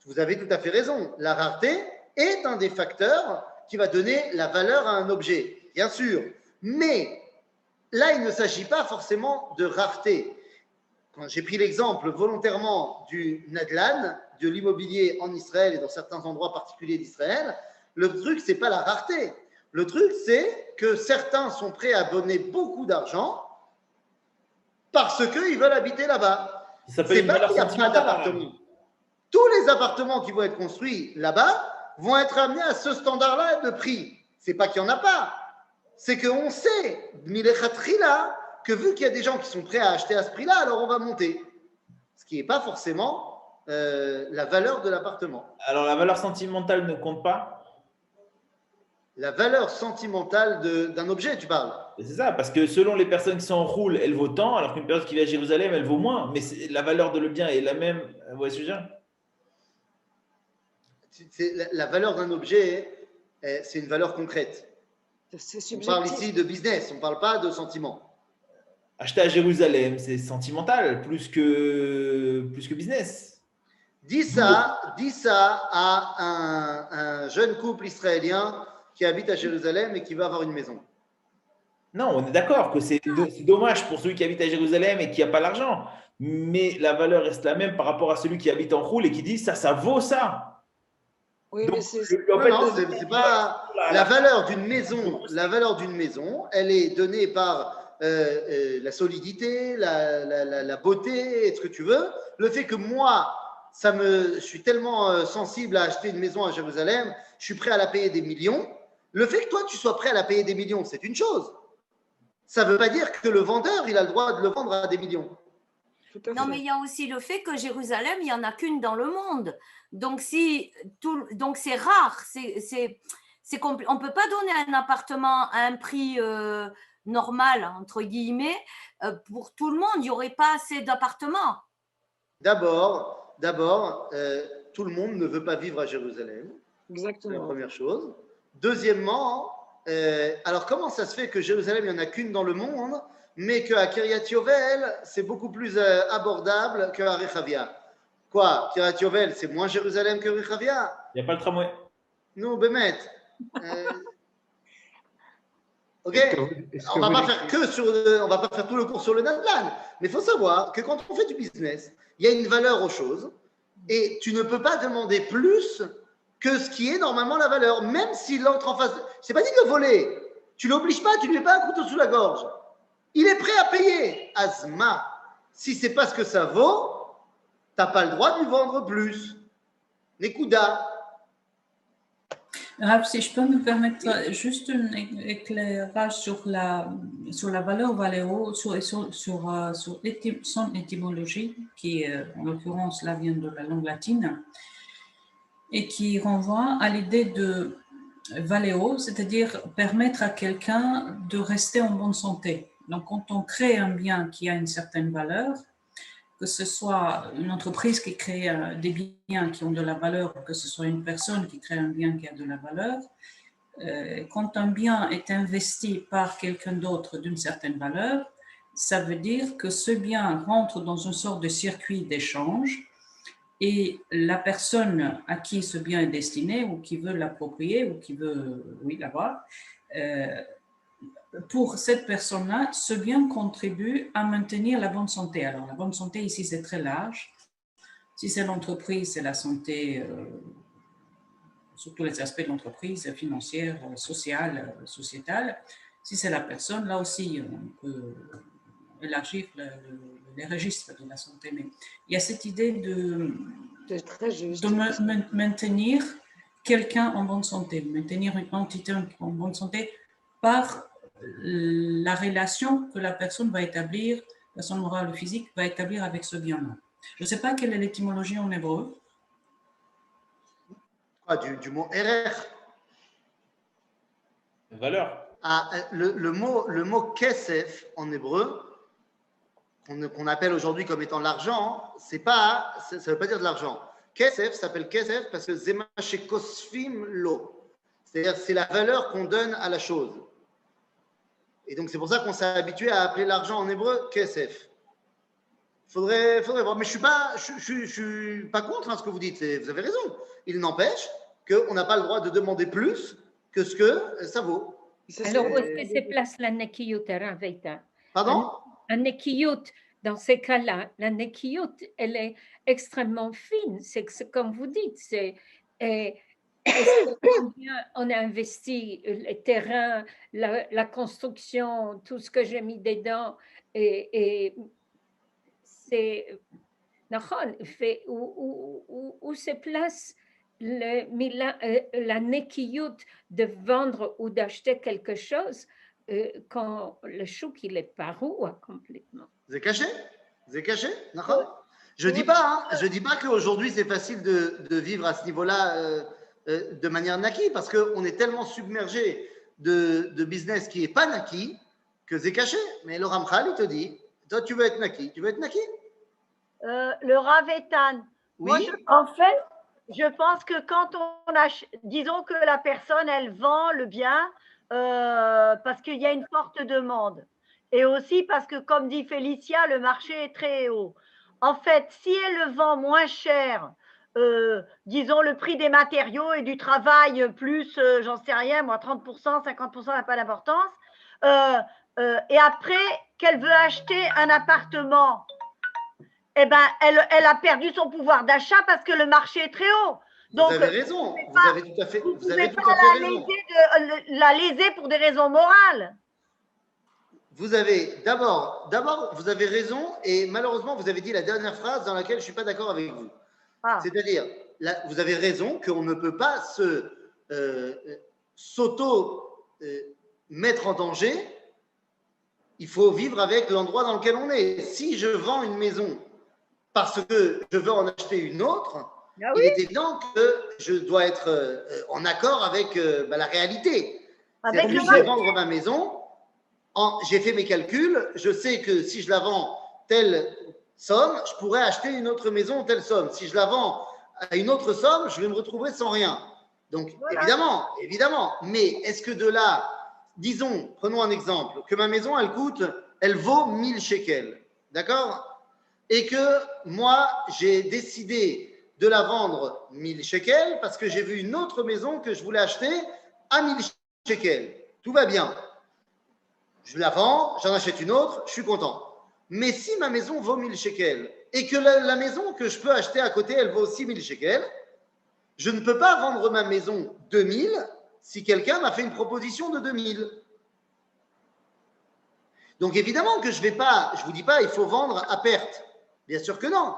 vous avez tout à fait raison. La rareté est un des facteurs qui va donner la valeur à un objet. Bien sûr. Mais là, il ne s'agit pas forcément de rareté. Quand j'ai pris l'exemple volontairement du Nadlan, de l'immobilier en Israël et dans certains endroits particuliers d'Israël, le truc, ce n'est pas la rareté. Le truc, c'est que certains sont prêts à donner beaucoup d'argent parce qu'ils veulent habiter là-bas. Ça s'appelle une valeur sentimentale. Tous les appartements qui vont être construits là-bas vont être amenés à ce standard-là de prix. Ce n'est pas qu'il n'y en a pas. C'est qu'on sait, Milechatrila, que vu qu'il y a des gens qui sont prêts à acheter à ce prix-là, alors on va monter. Ce qui n'est pas forcément la valeur de l'appartement. Alors, la valeur sentimentale ne compte pas? La valeur sentimentale d'un objet, tu parles? C'est ça, parce que selon les personnes qui sont en roule, elle vaut tant, alors qu'une personne qui vient à Jérusalem, elle vaut moins. Mais la valeur de le bien est la même. Vous voyez ce que je veux dire? La valeur d'un objet, c'est une valeur concrète. On parle ici de business, on ne parle pas de sentiment. Acheter à Jérusalem, c'est sentimental, plus que business. Dis ça à un jeune couple israélien qui habite à Jérusalem et qui veut avoir une maison. Non, on est d'accord que c'est dommage pour celui qui habite à Jérusalem et qui n'a pas l'argent. Mais la valeur reste la même par rapport à celui qui habite en roule et qui dit ça vaut ça. Oui, donc, mais c'est c'est pas la valeur d'une maison. La valeur d'une maison, elle est donnée par la solidité, la beauté, et ce que tu veux. Le fait que moi, je suis tellement sensible à acheter une maison à Jérusalem, je suis prêt à la payer des millions. Le fait que toi, tu sois prêt à la payer des millions, c'est une chose. Ça ne veut pas dire que le vendeur, il a le droit de le vendre à des millions. Non, mais il y a aussi le fait que Jérusalem, il n'y en a qu'une dans le monde. Donc, c'est rare. On ne peut pas donner un appartement à un prix normal, entre guillemets, pour tout le monde. Il n'y aurait pas assez d'appartements. D'abord, tout le monde ne veut pas vivre à Jérusalem. Exactement. C'est la première chose. Deuxièmement, alors comment ça se fait que Jérusalem, il n'y en a qu'une dans le monde, mais qu'à Kiryat Yovel, c'est beaucoup plus abordable qu'à Rechavia? Quoi? Kiryat Yovel, c'est moins Jérusalem que Rechavia? Il n'y a pas le tramway. Non, Bémet. Ok, on va pas faire tout le cours sur le Nadlan, mais il faut savoir que quand on fait du business, il y a une valeur aux choses et tu ne peux pas demander plus que ce qui est normalement la valeur, même si l'autre en face, c'est pas dit de le voler, tu l'obliges pas, tu ne lui mets pas un couteau sous la gorge. Il est prêt à payer. Azma, si c'est pas ce que ça vaut, tu n'as pas le droit de lui vendre plus. Nekuda. Rav, si je peux me permettre juste un éclairage sur la valeur Valéo, sur son étymologie, qui en l'occurrence là vient de la langue latine, et qui renvoie à l'idée de Valéo, c'est-à-dire permettre à quelqu'un de rester en bonne santé. Donc, quand on crée un bien qui a une certaine valeur, que ce soit une entreprise qui crée des biens qui ont de la valeur, que ce soit une personne qui crée un bien qui a de la valeur, quand un bien est investi par quelqu'un d'autre d'une certaine valeur, ça veut dire que ce bien rentre dans une sorte de circuit d'échange et la personne à qui ce bien est destiné ou qui veut l'approprier ou qui veut l'avoir, pour cette personne-là, ce bien contribue à maintenir la bonne santé. Alors, la bonne santé, ici, c'est très large. Si c'est l'entreprise, c'est la santé, sur tous les aspects de l'entreprise, financière, sociale, sociétale. Si c'est la personne, là aussi, on peut élargir les registres de la santé. Mais il y a cette idée C'est très juste. de maintenir quelqu'un en bonne santé, maintenir une entité en bonne santé par la relation que la personne va établir, la personne morale ou physique va établir avec ce bien-là. Je ne sais pas quelle est l'étymologie en hébreu. Quoi, du mot erer. Valeur. Ah, le mot kesef en hébreu, qu'on appelle aujourd'hui comme étant l'argent, ça ne veut pas dire de l'argent. Kesef s'appelle kesef parce que zema shekosfim lo. C'est-à-dire c'est la valeur qu'on donne à la chose. Et donc c'est pour ça qu'on s'est habitué à appeler l'argent en hébreu kesef. Faudrait voir. Mais je suis pas contre ce que vous dites. Vous avez raison. Il n'empêche qu'on n'a pas le droit de demander plus que ce que ça vaut. Alors, où est-ce que se place la nekiyut, Veita? Pardon? Un nekiyut, dans ces cas-là, la nekiyut, elle est extrêmement fine. C'est comme vous dites, on a investi les terrains, la construction, tout ce que j'ai mis dedans, et c'est où se place la nekiyut de vendre ou d'acheter quelque chose quand le chouk il est paroua complètement. C'est caché, Je dis pas qu'aujourd'hui c'est facile de vivre à ce niveau-là de manière naki, parce qu'on est tellement submergé de business qui est pas naki que c'est caché. Mais le Ramchal il te dit, toi tu veux être naki, Le Rav Eitan. Oui. En fait, je pense que quand on achète, disons que la personne, elle vend le bien parce qu'il y a une forte demande. Et aussi parce que, comme dit Félicia, le marché est très haut. En fait, si elle le vend moins cher, disons le prix des matériaux et du travail, plus, j'en sais rien, moi, 30%, 50% n'a pas d'importance. Et après, qu'elle veut acheter un appartement, eh ben, elle a perdu son pouvoir d'achat parce que le marché est très haut. Donc, vous avez raison, vous avez tout à fait raison. Vous ne pouvez pas la léser pour des raisons morales. Vous avez d'abord, vous avez raison, et malheureusement, vous avez dit la dernière phrase dans laquelle je ne suis pas d'accord avec vous. C'est-à-dire, vous avez raison qu'on ne peut pas s'auto-mettre en danger. Il faut vivre avec l'endroit dans lequel on est. Si je vends une maison parce que je veux en acheter une autre, il est évident que je dois être en accord avec la réalité. Si je vais vendre ma maison, j'ai fait mes calculs, je sais que si je la vends telle somme, je pourrais acheter une autre maison telle somme. Si je la vends à une autre somme, je vais me retrouver sans rien. Donc, évidemment. Mais est-ce que de là, disons, prenons un exemple, que ma maison, elle vaut 1000 shekels, d'accord? Et que moi, j'ai décidé de la vendre 1000 shekels parce que j'ai vu une autre maison que je voulais acheter à 1000 shekels. Tout va bien. Je la vends, j'en achète une autre, je suis content. Mais si ma maison vaut 1000 shekels et que la maison que je peux acheter à côté, elle vaut aussi 1000 shekels, je ne peux pas vendre ma maison 2000 si quelqu'un m'a fait une proposition de 2000. Donc évidemment que je vous dis pas, il faut vendre à perte. Bien sûr que non.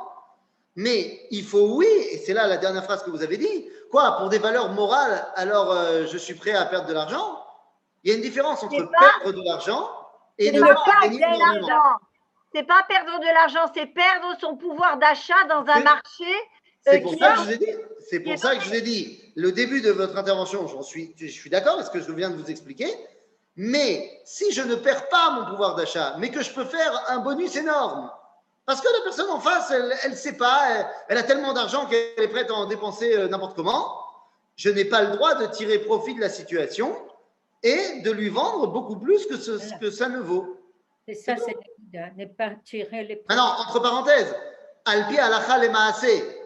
Mais il faut, oui, et c'est là la dernière phrase que vous avez dit, quoi, pour des valeurs morales, alors je suis prêt à perdre de l'argent. Il y a une différence entre perdre de l'argent et ne pas gagner énormément. C'est pas perdre de l'argent, c'est perdre son pouvoir d'achat dans un marché. C'est pour ça que je vous ai dit. C'est pour ça que je vous ai dit. Le début de votre intervention, je suis d'accord avec ce que je viens de vous expliquer. Mais si je ne perds pas mon pouvoir d'achat, mais que je peux faire un bonus énorme, parce que la personne en face, elle ne sait pas, elle a tellement d'argent qu'elle est prête à en dépenser n'importe comment, je n'ai pas le droit de tirer profit de la situation et de lui vendre beaucoup plus que ce que ça ne vaut. C'est ça, c'est l'évident, ne pas tirer les profits. Maintenant, entre parenthèses, Alpi alacha le maaseh.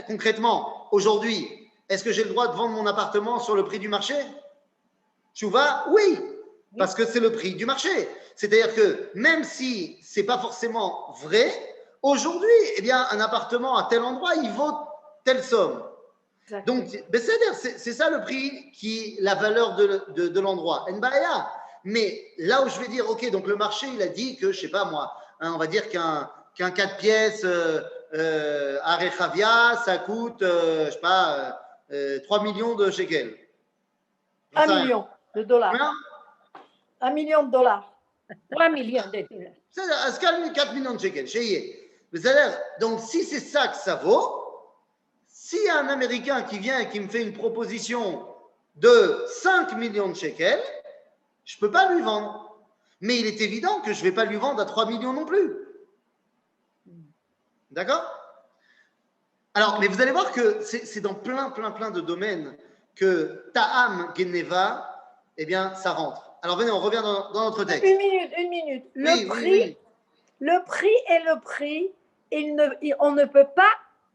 Concrètement, aujourd'hui, est-ce que j'ai le droit de vendre mon appartement sur le prix du marché? Tchouva, oui, parce que c'est le prix du marché. C'est-à-dire que même si ce n'est pas forcément vrai, aujourd'hui, eh bien, un appartement à tel endroit, il vaut telle somme. Exactement. Donc, c'est ça le prix, la valeur de l'endroit. Nbaya. Mais là où je vais dire, ok, donc le marché, il a dit que, je sais pas moi, hein, on va dire qu'un 4 pièces à Rechavia, ça coûte, je sais pas, 3 millions de shekels. 1 million de dollars. Combien 1 million de dollars. 3 millions de dollars. C'est-à-dire, à ce cas, 4 millions de shekels, c'est-à-dire, donc si c'est ça que ça vaut, s'il y a un Américain qui vient et qui me fait une proposition de 5 millions de shekels, je ne peux pas lui vendre. Mais il est évident que je ne vais pas lui vendre à 3 millions non plus. D'accord? Alors, mais vous allez voir que c'est dans plein de domaines que Ta'am Geneva, eh bien, ça rentre. Alors, venez, on revient dans notre texte. Une minute. Oui, oui. Le prix est le prix. On ne peut pas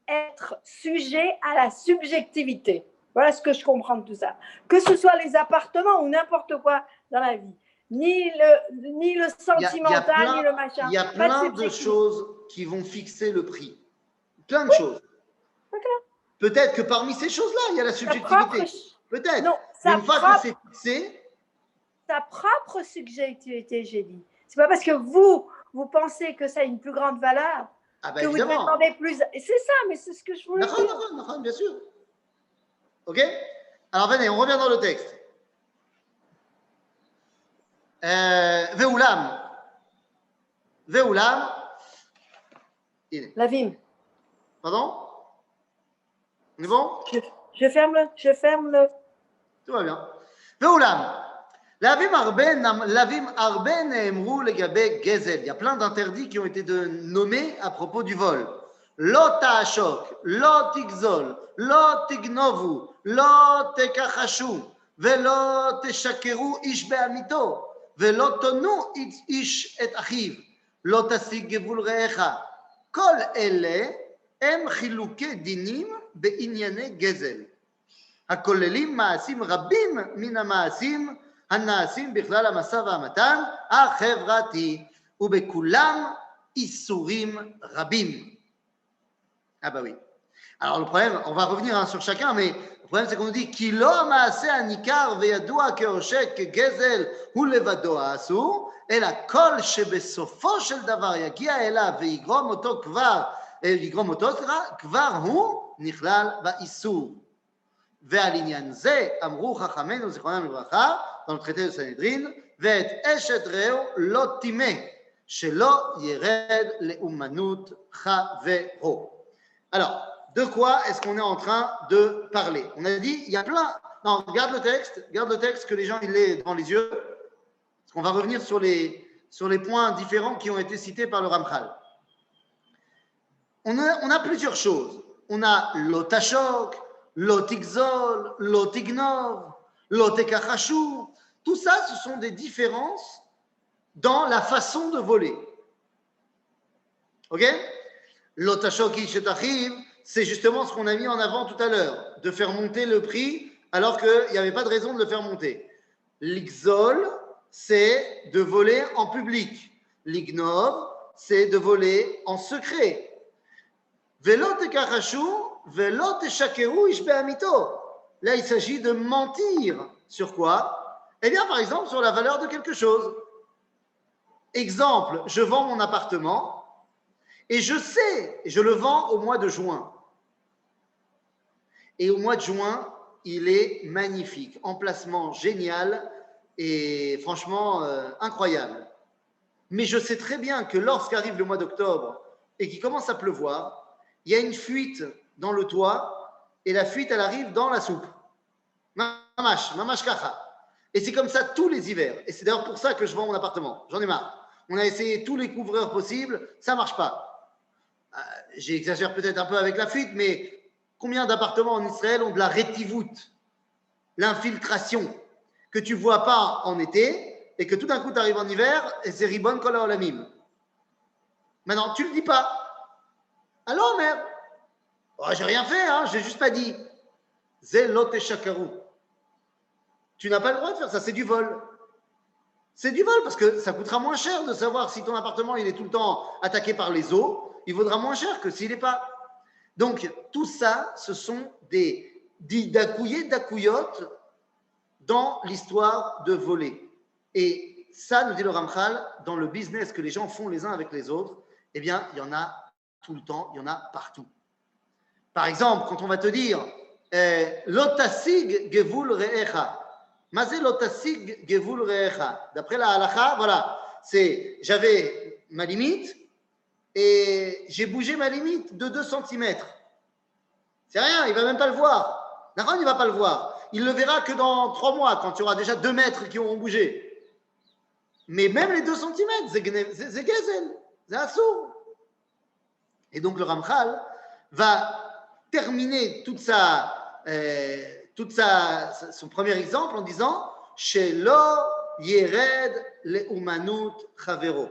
être sujet à la subjectivité. Voilà ce que je comprends de tout ça. Que ce soit les appartements ou n'importe quoi dans la vie. Ni le sentimental, ni le machin. Il y a plein de choses qui vont fixer le prix. Plein de choses. Peut-être que parmi ces choses-là, il y a la subjectivité. Peut-être. Non, mais une fois que c'est fixé. Sa propre subjectivité, j'ai dit. C'est pas parce que vous pensez que ça a une plus grande valeur que évidemment. vous demandez plus. C'est ça, mais c'est ce que je voulais dire. Bien sûr. Ok? Alors venez, on revient dans le texte. Ve'ulam. Lavim. Pardon? On est bon? Je ferme le. Tout va bien. Ve'ulam. Lavim arbe ne'emru legabe gezel. Il y a plein d'interdits qui ont été nommés à propos du vol. Lo ta'ashok, lo tigzol, lo tignovu, lo tekachashu, ve'lo teshakeru ish be'amito, ve'lo tonu ish et achiv, lo tasig gevul re'echa. Kol ele הם חילוקי דינים בענייני גזל, הכוללים מעשים רבים מן המעשים הנעשים בכלל המשא והמתן החברתי, ובכולם איסורים רבים. Ah bah oui. Alors le problème, on va revenir sur chacun, mais le problème c'est qu'on nous dit כי לא המעשה הניכר וידוע כעושק כגזל הוא לבדו האסור, אלא כל שבסופו של דבר יגיע אליו ויגרום אותו כבר הוא נכלל באיסור. ועל עניין זה אמרו חכמינו זיכרונם לברכה dans le traité de Sanhedrin, ואת אשת רעהו לא טימא, שלא ירד לאומנות חברו. Alors, de quoi est-ce qu'on est en train de parler? On a dit, il y a plein... Non, garde le texte, que les gens ils l'aient devant les yeux, parce qu'on va revenir sur les points différents qui ont été cités par le Ramchal. On a plusieurs choses. On a l'otashok, l'otigzol, l'otignov, l'otekachashu. Tout ça, ce sont des différences dans la façon de voler. Ok? L'otashok ishetachiv, c'est justement ce qu'on a mis en avant tout à l'heure, de faire monter le prix alors qu'il n'y avait pas de raison de le faire monter. L'ixol, c'est de voler en public. L'ignov, c'est de voler en secret. Velo tekachashu, velo teshakeru ish be'amito. Là, il s'agit de mentir. Sur quoi? Eh bien, par exemple, sur la valeur de quelque chose. Exemple, je vends mon appartement et je sais, je le vends au mois de juin. Et au mois de juin, il est magnifique. Emplacement génial et franchement incroyable. Mais je sais très bien que lorsqu'arrive le mois d'octobre et qu'il commence à pleuvoir, il y a une fuite dans le toit et la fuite, elle arrive dans la soupe. Mamash kacha. Et c'est comme ça tous les hivers. Et c'est d'ailleurs pour ça que je vends mon appartement. J'en ai marre. On a essayé tous les couvreurs possibles, ça ne marche pas. J'exagère peut-être un peu avec la fuite, mais combien d'appartements en Israël ont de la rétivoute, l'infiltration, que tu ne vois pas en été et que tout d'un coup tu arrives en hiver et c'est ribon kol haolamim. Maintenant, tu ne le dis pas. Alors, merde, j'ai rien fait, hein, j'ai juste pas dit. Zelot et shakaru. Tu n'as pas le droit de faire ça, c'est du vol. C'est du vol parce que ça coûtera moins cher de savoir si ton appartement il est tout le temps attaqué par les eaux. Il vaudra moins cher que s'il n'est pas. Donc, tout ça, ce sont des dakouyot dans l'histoire de voler. Et ça, nous dit le Ramchal, dans le business que les gens font les uns avec les autres, eh bien, il y en a tout le temps, il y en a partout. Par exemple, quand on va te dire Lotasig gevul re'echa. Mazé lotasig gevul re'echa. D'après la halakha, voilà, c'est j'avais ma limite et j'ai bougé ma limite de 2 cm. C'est rien, il ne va même pas le voir. D'accord, il ne va pas le voir. Il le verra que dans 3 mois, quand il y aura déjà 2 mètres qui auront bougé. Mais même les 2 cm, c'est gezel, c'est assour. Et donc le Ramchal va terminer son premier exemple en disant Shelo yered leumanut chavero.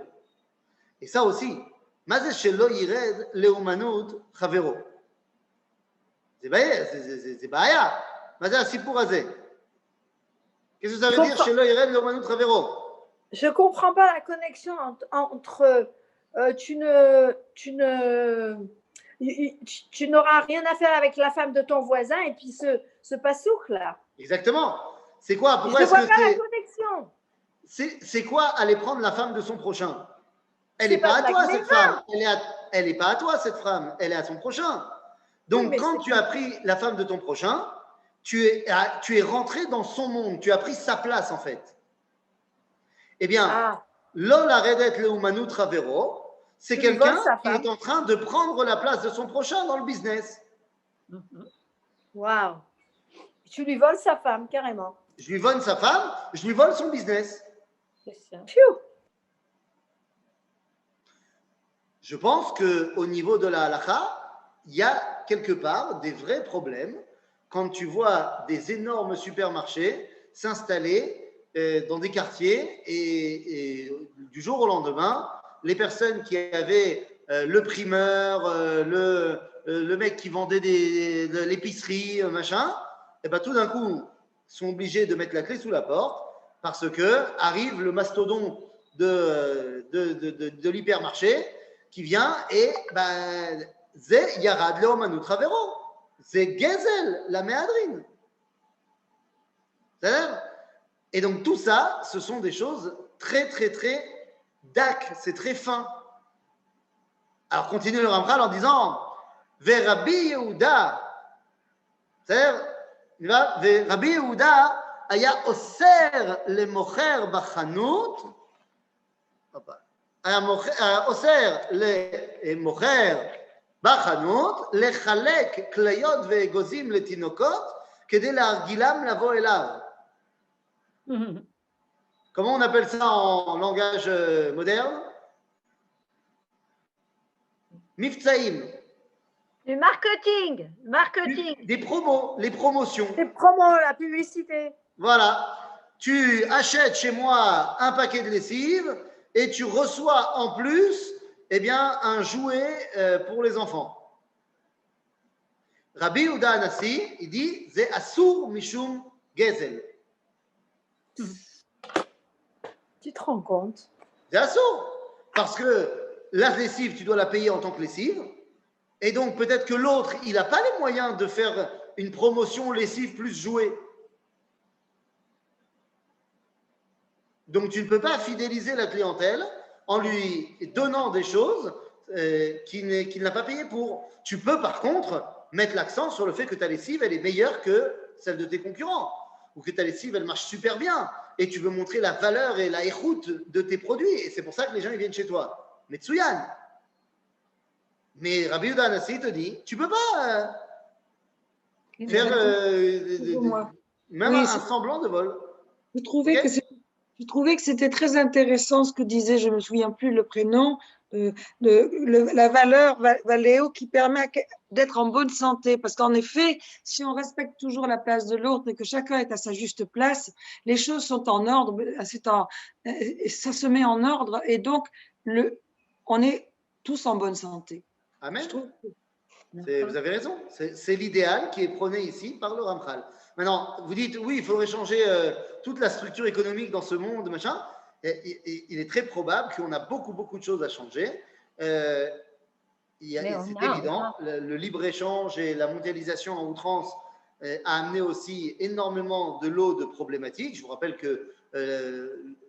Et ça aussi, mazé shelo yered leumanut chavero. C'est baya. Mazé asipur azé. Qu'est-ce que ça veut dire shelo yered leumanut chavero? Je ne comprends pas la connexion entre tu n'auras rien à faire avec la femme de ton voisin et puis ce passouk là. Exactement. C'est quoi? Pourquoi je ne vois est-ce pas que la connexion. C'est quoi aller prendre la femme de son prochain? Elle n'est pas à toi, cette femme. Elle n'est pas à toi, cette femme. Elle est à son prochain. Donc, oui, quand tu as pris la femme de ton prochain, tu es rentré dans son monde. Tu as pris sa place, en fait. Eh bien, Lola Redet Leumanut Ravero, c'est quelqu'un qui est en train de prendre la place de son prochain dans le business. Waouh! Tu lui voles sa femme, carrément. Je lui vole sa femme, je lui vole son business. C'est ça. Je pense qu'au niveau de la halakha, il y a quelque part des vrais problèmes quand tu vois des énormes supermarchés s'installer dans des quartiers et du jour au lendemain, les personnes qui avaient le primeur, le mec qui vendait de l'épicerie, machin, et ben tout d'un coup sont obligés de mettre la clé sous la porte parce que arrive le mastodonte de l'hypermarché qui vient et c'est Yarad Leomanut Ravero, c'est Gezel, la méadrine. Et donc tout ça, ce sont des choses très très très dac, c'est très fin. Alors continue le Ramchal en disant Rabbi Yehuda, c'est-à-dire Rabbi Yehuda aya oser le mocher bachanut, aya oser le mocher bachanut lechalek klayot ve'egozim letinokot kede להרגיlam לבוא אליו. Comment on appelle ça en langage moderne? Mifzaïm. Du marketing. Des promos, les promotions. Les promos, la publicité. Voilà. Tu achètes chez moi un paquet de lessive et tu reçois en plus un jouet pour les enfants. Rabbi Yehuda Hanassi, il dit c'est Asur Mishum Gezel. Tu te rends compte? C'est assourd. Parce que la lessive, tu dois la payer en tant que lessive. Et donc, peut-être que l'autre, il n'a pas les moyens de faire une promotion lessive plus jouet. Donc, tu ne peux pas fidéliser la clientèle en lui donnant des choses qu'il n'a pas payé pour. Tu peux, par contre, mettre l'accent sur le fait que ta lessive, elle est meilleure que celle de tes concurrents. Ou que ta lessive, elle marche super bien. Et tu veux montrer la valeur et la écoute de tes produits. Et c'est pour ça que les gens ils viennent chez toi. Mais Tsuyan. Mais Rabbi Yehuda Hanassi te dit, tu ne peux pas faire même un semblant de vol. Je trouvais que c'était très intéressant ce que disait, je ne me souviens plus le prénom, la valeur Valéo qui permet d'être en bonne santé. Parce qu'en effet, si on respecte toujours la place de l'autre et que chacun est à sa juste place, les choses sont en ordre, ça se met en ordre et donc on est tous en bonne santé. Amen. Vous avez raison. C'est l'idéal qui est prôné ici par le Ramchal. Maintenant, vous dites, oui, il faudrait changer toute la structure économique dans ce monde, machin. Il est très probable qu'on a beaucoup de choses à changer. C'est évident. Le libre-échange et la mondialisation en outrance a amené aussi énormément de lots de problématiques. Je vous rappelle que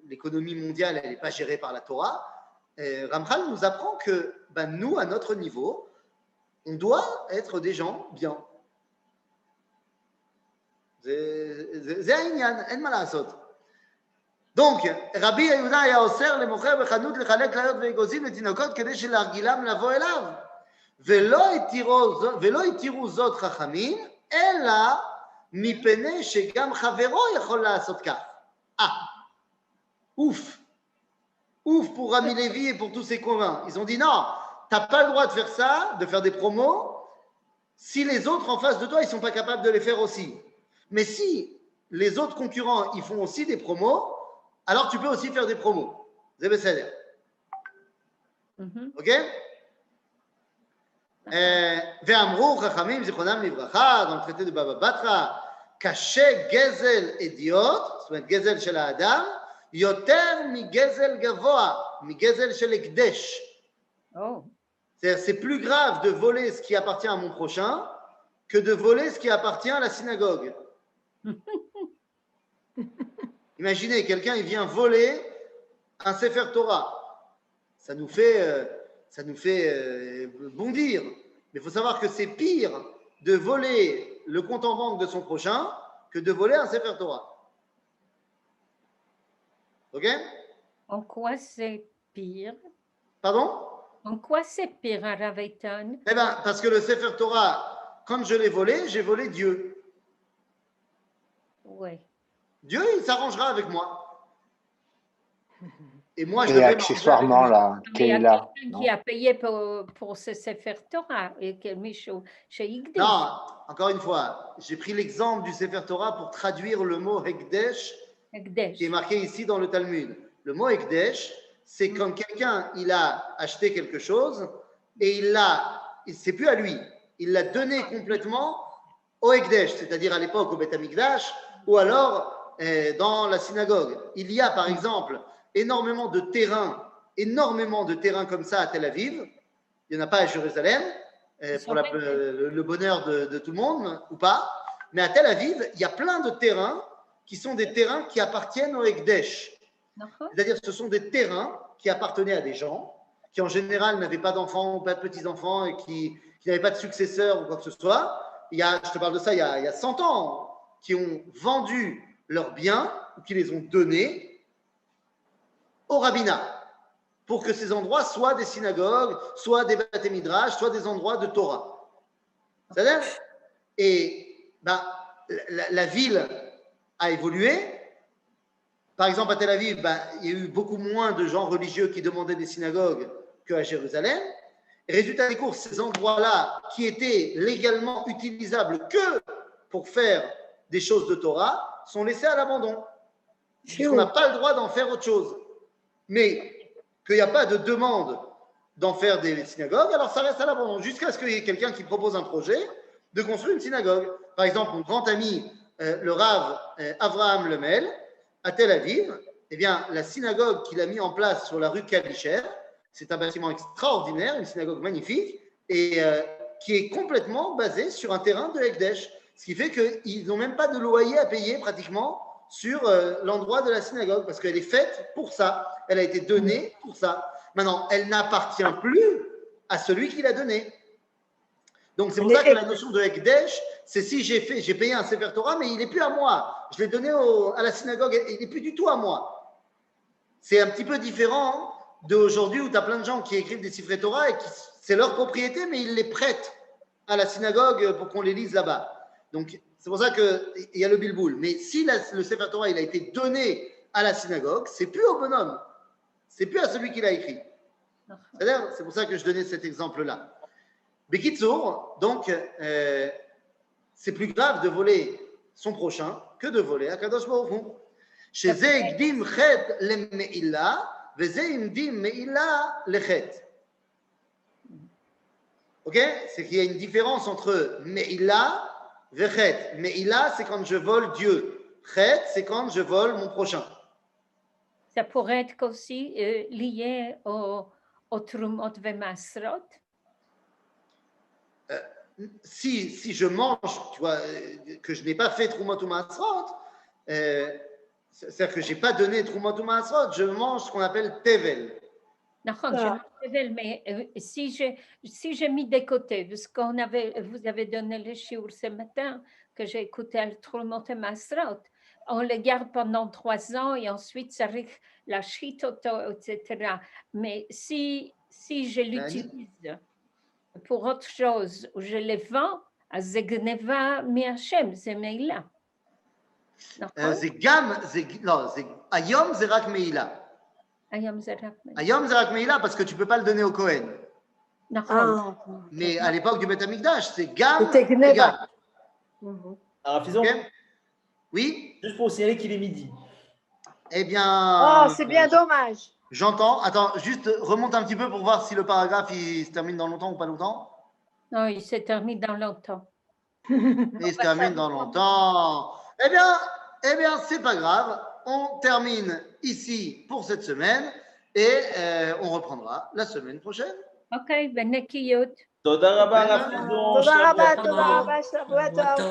l'économie mondiale, elle n'est pas gérée par la Torah. Ramchal nous apprend que nous, à notre niveau, on doit être des gens bien. זה העניין, אין מה לעשות. Donc, רבי יהודה היה אוסר למוכר בחנות לחלק כליות ואגוזים לתינוקות כדי שלהרגילם לבוא אליו. ולא התירו זאת חכמים, אלא מפני שגם חברו יכול לעשות כך. Ouf pour Rami Lévi et pour tous ses convaincus. Ils ont dit non, tu n'as pas le droit de faire ça, de faire des promos, si les autres en face de toi, ils ne sont pas capables de les faire aussi. Mais si les autres concurrents, ils font aussi des promos, alors tu peux aussi faire des promos. C'est בסדר. Ok? ואמרו חכמים זיכרונם לברכה, dans le traité de Baba Batra, קשה גזל אדיוט, זאת אומרת גזל של האדם, יותר מגזל גבוה, מגזל של הקדש. C'est plus grave de voler ce qui appartient à mon prochain que de voler ce qui appartient à la synagogue. Imaginez, quelqu'un il vient voler un Sefer Torah. Ça nous fait bondir. Mais il faut savoir que c'est pire de voler le compte en banque de son prochain que de voler un Sefer Torah. Ok? En quoi c'est pire? Pardon? En quoi c'est pire, Rav Eitan? Eh bien, parce que le Sefer Torah, quand je l'ai volé, j'ai volé Dieu. Oui. Dieu, il s'arrangera avec moi. Et moi, je Et devais accessoirement, là, Il y a Keila. quelqu'un qui a payé pour ce Sefer Torah et qui a mis chez Higdish. Non, encore une fois, j'ai pris l'exemple du Sefer Torah pour traduire le mot Hekdesh, qui est marqué ici dans le Talmud. Le mot Hekdesh, c'est quand quelqu'un il a acheté quelque chose et c'est plus à lui, il l'a donné complètement au Hekdesh, c'est-à-dire à l'époque au Beth Amikdash ou alors dans la synagogue. Il y a par exemple énormément de terrains comme ça à Tel Aviv. Il n'y en a pas à Jérusalem, pour le bonheur de tout le monde ou pas. Mais à Tel Aviv, il y a plein de terrains qui sont des terrains qui appartiennent au Hekdesh. C'est-à-dire que ce sont des terrains qui appartenaient à des gens qui en général n'avaient pas d'enfants ou pas de petits-enfants et qui n'avaient pas de successeurs ou quoi que ce soit. Je te parle de ça il y a 100 ans, qui ont vendu leurs biens ou qui les ont donnés au rabbinat pour que ces endroits soient des synagogues, soit des Bate Midrash, soit des endroits de Torah. C'est-à-dire, et la ville a évolué. Par exemple, à Tel Aviv, il y a eu beaucoup moins de gens religieux qui demandaient des synagogues qu'à Jérusalem. Et résultat des courses, ces endroits-là, qui étaient légalement utilisables que pour faire des choses de Torah, sont laissés à l'abandon. On n'a pas le droit d'en faire autre chose. Mais qu'il n'y a pas de demande d'en faire des synagogues, alors ça reste à l'abandon, jusqu'à ce qu'il y ait quelqu'un qui propose un projet de construire une synagogue. Par exemple, mon grand ami, le Rav Avraham Lemel, à Tel Aviv, eh bien, la synagogue qu'il a mis en place sur la rue Kalisher, c'est un bâtiment extraordinaire, une synagogue magnifique, et qui est complètement basée sur un terrain de Hekdesh. Ce qui fait qu'ils n'ont même pas de loyer à payer pratiquement sur l'endroit de la synagogue, parce qu'elle est faite pour ça. Elle a été donnée pour ça. Maintenant, elle n'appartient plus à celui qui l'a donnée. Donc, c'est pour ça que la notion de Hekdesh, c'est si j'ai payé un Sefer Torah, mais il n'est plus à moi. Je l'ai donné à la synagogue, il n'est plus du tout à moi. C'est un petit peu différent d'aujourd'hui où tu as plein de gens qui écrivent des Sefer Torah et c'est leur propriété, mais ils les prêtent à la synagogue pour qu'on les lise là-bas. Donc, c'est pour ça qu'il y a le bilboul. Mais si le Sefer Torah il a été donné à la synagogue, c'est plus au bonhomme. C'est plus à celui qui l'a écrit. C'est pour ça que je donnais cet exemple-là. Bekitsour, donc, c'est plus grave de voler son prochain que de voler Akadosh Baruch Hu. שזה הקדים חטא למעילה, וזה הקדים מעילה לחטא. Ok? C'est qu'il y a une différence entre Me'ila et Chet. Me'ila, c'est quand je vole Dieu. Chet, c'est quand je vole mon prochain. Ça pourrait être aussi lié au Trumot ve Masrot. si je mange, tu vois, que je n'ai pas fait Trumot ou Maasrot, c'est-à-dire que je n'ai pas donné Trumot ou Maasrot, je mange ce qu'on appelle Tevel. D'accord, mais si j'ai mis de côté, parce vous avez donné le shiur ce matin, que j'ai écouté le Trumot et Maasrot, on le garde pendant 3 ans et ensuite ça risque la chitoto, etc. Mais si je l'utilise pour autre chose, ou je les vends, אז זה גנבה מהשם, זה מעילה. נכון? זה גם, לא, היום זה רק מעילה. היום זה רק מעילה. היום זה רק מעילה parce que tu peux pas le donner au Kohen. נכון. Mais à l'époque du Beth Amikdash, c'est gam. C'était Gneva. Alors, Fison, oui. Juste pour signaler qu'il est midi. Eh bien. Oh, c'est bien dommage. J'entends. Attends, juste remonte un petit peu pour voir si le paragraphe il se termine dans longtemps ou pas longtemps. Non, il se termine dans longtemps. Il se termine dans longtemps. Eh bien, c'est pas grave. On termine ici pour cette semaine et on reprendra la semaine prochaine. Ok, בנקיות. תודה רבה, הרב פיזון. תודה רבה, תודה רבה, שבוע טוב.